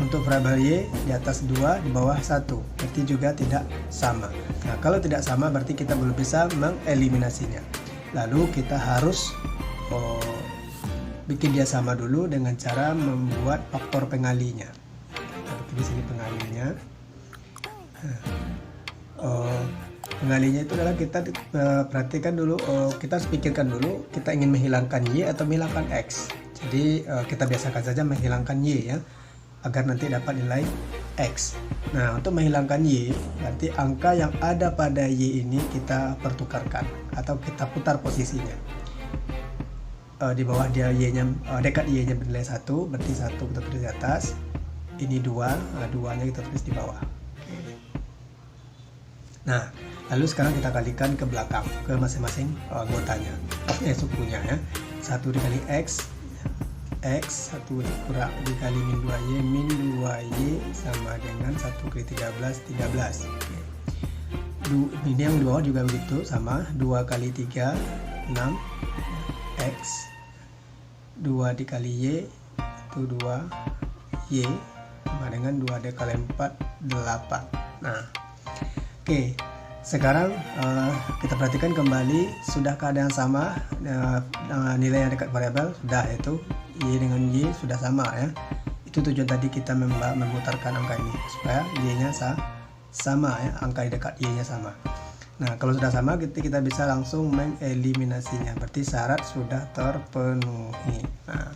Untuk variabel Y di atas 2, di bawah 1, berarti juga tidak sama. Nah, kalau tidak sama berarti kita belum bisa mengeliminasinya. Lalu kita harus bikin dia sama dulu dengan cara membuat faktor pengalinya. Kita di sini pengalinya. Pengalinya itu adalah kita perhatikan dulu, kita harus pikirkan dulu kita ingin menghilangkan Y atau menghilangkan X. Jadi kita biasakan saja menghilangkan Y ya, agar nanti dapat nilai X. Nah, untuk menghilangkan Y, berarti angka yang ada pada Y ini kita pertukarkan atau kita putar posisinya. Di bawah dia Y-nya, dekat Y-nya bernilai 1, berarti 1 kita tulis di atas, ini 2, 2-nya kita tulis di bawah. Nah, lalu sekarang kita kalikan ke belakang, ke masing-masing anggotanya, sukunya ya. 1 dikali X, 1 dikali min 2Y, min 2Y sama dengan 1 kali 13, 13. Ini yang di bawah juga begitu, sama 2 kali 3, 6, X, 2 dikali Y itu 2Y sama dengan 2 dikali 4, 8. Nah, oke, sekarang kita perhatikan kembali, sudahkah ada yang sama nilai yang dekat variabel? Sudah, yaitu Y dengan Y sudah sama ya. Itu tujuan tadi kita memutarkan angka ini supaya Y nya sama ya, angka dekat Y nya sama. Nah, kalau sudah sama kita bisa langsung mengeliminasinya, berarti syarat sudah terpenuhi. Nah,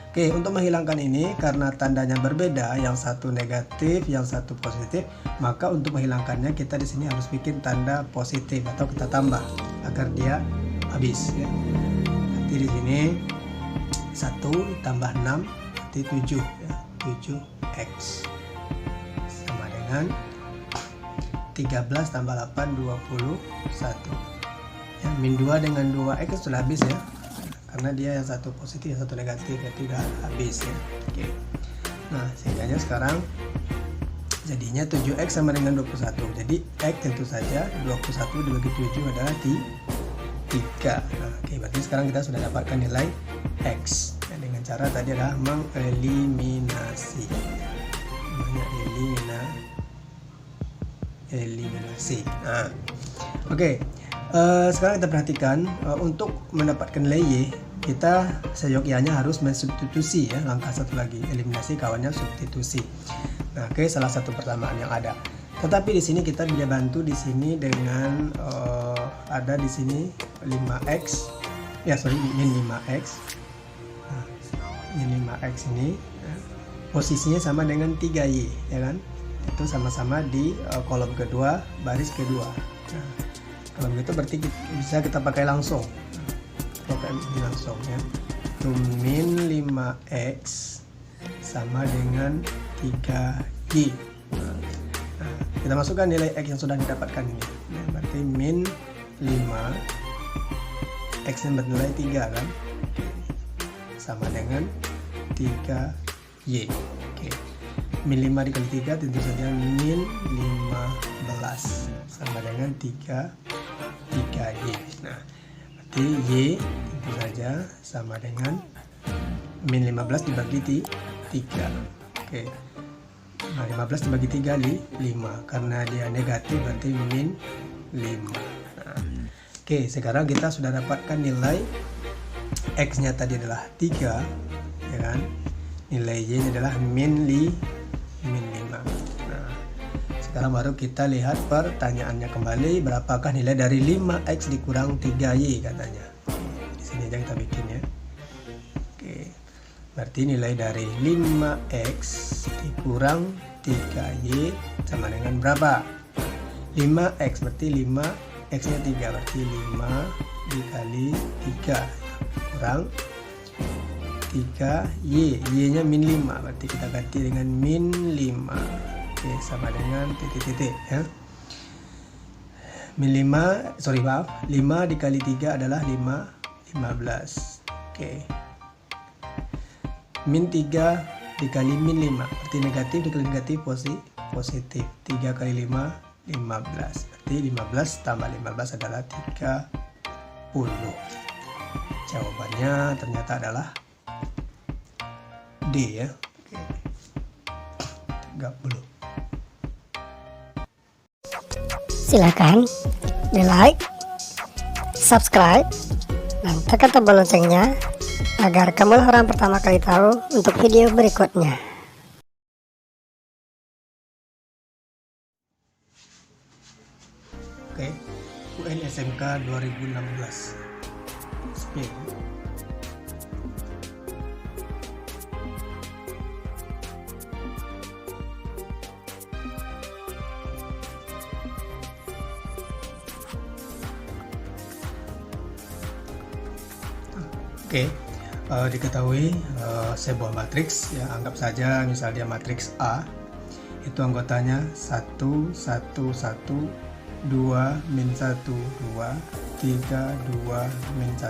oke, untuk menghilangkan ini karena tandanya berbeda, yang satu negatif, yang satu positif, maka untuk menghilangkannya kita di sini harus bikin tanda positif atau kita tambah agar dia habis ya. Nanti di sini 1 tambah 6 berarti 7 ya, 7X sama dengan 13 tambah 8, 21 ya, min 2 dengan 2X sudah habis ya, karena dia yang satu positif yang satu negatif, berarti udah habis ya. Oke. Nah sehingganya sekarang jadinya 7x sama dengan 21. Jadi x tentu saja 21 dibagi 7 adalah 3. Nah, oke, berarti sekarang kita sudah dapatkan nilai x. Nah, dengan cara tadi adalah mengeliminasi. Eliminasi. Nah, oke. Sekarang kita perhatikan untuk mendapatkan nilai y, kita seyogyanya harus mensubstitusi ya. Langkah satu lagi, eliminasi kawannya substitusi. Nah, oke, salah satu persamaan yang ada. Tetapi di sini kita bisa bantu di sini dengan ada di sini 5x. Ya, sorry, min 5x. Nah, min 5x ini ya, posisinya sama dengan 3y, ya kan? Itu sama-sama di kolom kedua, baris kedua. Nah, kalau begitu berarti bisa kita pakai langsung. Pakai ini langsung ya. Itu min 5x sama dengan 3y. Nah, kita masukkan nilai x yang sudah didapatkan ini. Nah, berarti min 5 x yang bernilai 3 kan? Sama dengan 3y. Oke. Min 5 dikali 3 tentu saja min 15 sama dengan 3y. Nah, berarti y tentu saja sama dengan min 15 dibagi 3. Oke. Nah, 15 dibagi 3 5, karena dia negatif berarti min 5. Nah, oke, sekarang kita sudah dapatkan nilai x nya tadi adalah 3 ya kan, nilai y nya adalah min 5. Nah, sekarang baru kita lihat pertanyaannya kembali, berapakah nilai dari 5x dikurang 3y katanya. Di sini aja kita bikin ya. Oke, berarti nilai dari 5x dikurang 3y sama dengan berapa? 5x berarti 5x nya 3, berarti 5 dikali 3 kurang 3y, y nya min 5, berarti kita ganti dengan min 5. Oke, sama dengan titik-titik ya. Min 5, 5 dikali 3 adalah 15. Oke. Min 3 dikali min 5, berarti negatif dikali negatif positif. 3 kali 5 15, berarti 15 tambah 15 adalah 30. Jawabannya ternyata adalah D ya. Oke. 30. Silakan di like, subscribe, dan tekan tombol loncengnya agar kamu orang pertama kali tahu untuk video berikutnya. Oke, UN SMK 2016 Spain. Oke, diketahui sebuah matriks ya, anggap saja misal dia matriks A, itu anggotanya 1 1 1 2 min 1 2 3 2 min 1.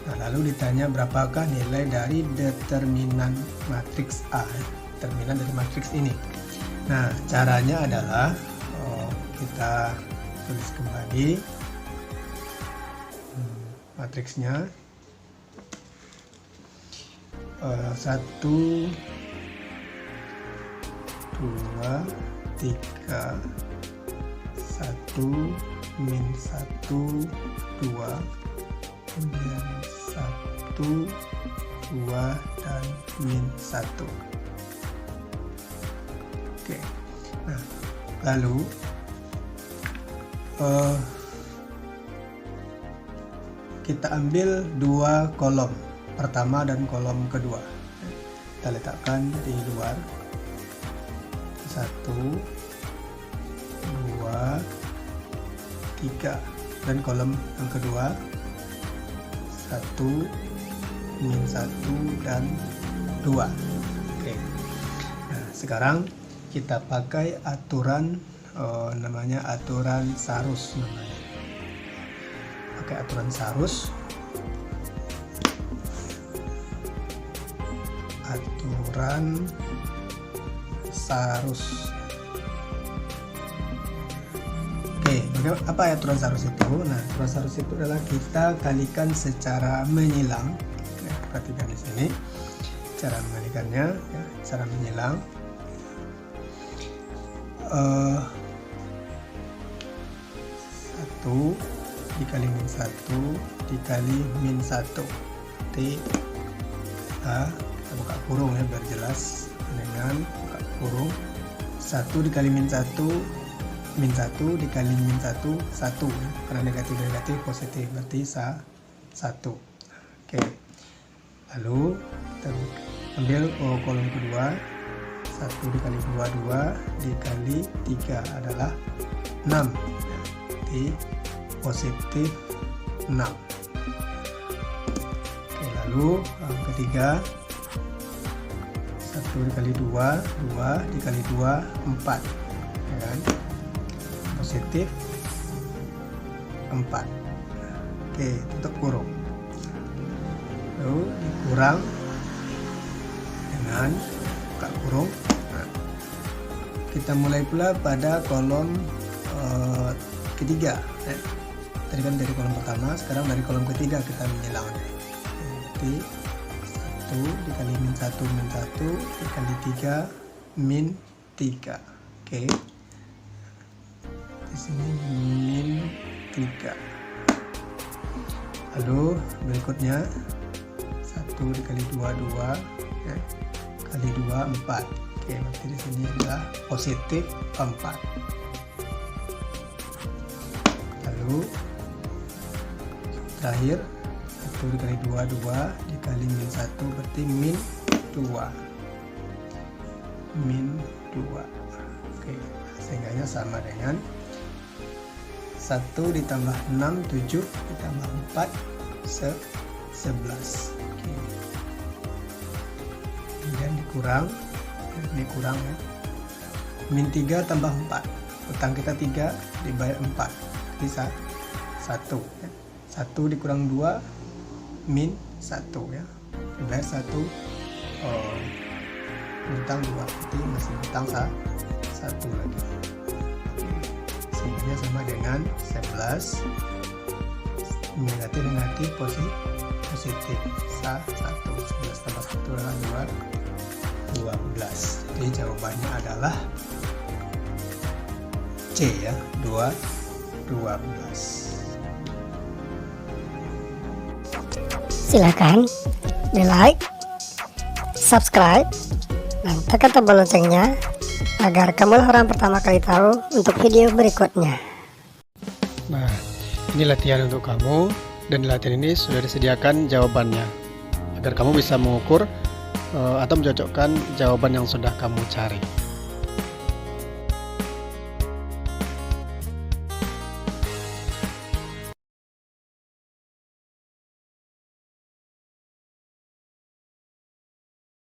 Nah, lalu ditanya berapakah nilai dari determinan matriks A, determinan dari matriks ini. Nah, caranya adalah kita tulis kembali matriksnya. 1 2 3 1 min 1 2 kemudian 1 2 dan min 1. Oke, nah lalu kita ambil dua kolom pertama dan kolom kedua, kita letakkan di luar. 1 2 3, dan kolom yang kedua 1 min 1 dan 2. Oke. Nah, sekarang kita pakai aturan namanya aturan Sarus namanya. Pakai aturan Sarus. aturan sarus. Oke, apa aturan sarus itu? Nah, aturan sarus itu adalah kita kalikan secara menyilang. Nah, perhatikan di sini cara mengalikannya, ya, cara menyilang. 1 dikali min 1 dikali min 1. Nanti kita buka kurung ya biar jelas, dengan buka kurung 1 dikali min 1 dikali min 1 1, karena negatif positif berarti 1. Oke, lalu kita ambil kolom kedua, 1 dikali 2 dikali 3 adalah 6, berarti positif 6. Oke, lalu yang ketiga, 1 dikali 2 dikali 2 4, ya kan? Positif 4. Oke, tutup kurung, lalu dikurang dengan buka kurung. Nah, kita mulai pula pada kolom ketiga, tadi kan dari kolom pertama, sekarang dari kolom ketiga kita menyilangnya. Jadi 1 dikali min 1 dikali 3 min 3. Oke, di sini min 3. Lalu berikutnya 1 dikali 2 ya, kali 2 4. Oke, berarti di sini adalah positif 4. Lalu terakhir 1 dikali 2 dikali min 1 berarti min 2. Min 2. Oke, sehingganya sama dengan 1 ditambah 6 7 ditambah 4 11. Oke. Kemudian dikurang, ini kurang ya. Min 3 tambah 4, utang kita 3 dibayar 4, bisa 1 ya. 1 dikurang 2 min 1 ya, dibayar 1, utang 2, berarti masih utang 1 lagi. Sehingga sama dengan 11, negatif positif 1. 11 tambah 1 adalah 12. Jadi jawabannya adalah C ya, 12. Silakan di like, subscribe, dan tekan tombol loncengnya agar kamu orang pertama kali tahu untuk video berikutnya. Nah, ini latihan untuk kamu, dan di latihan ini sudah disediakan jawabannya agar kamu bisa mengukur atau mencocokkan jawaban yang sudah kamu cari.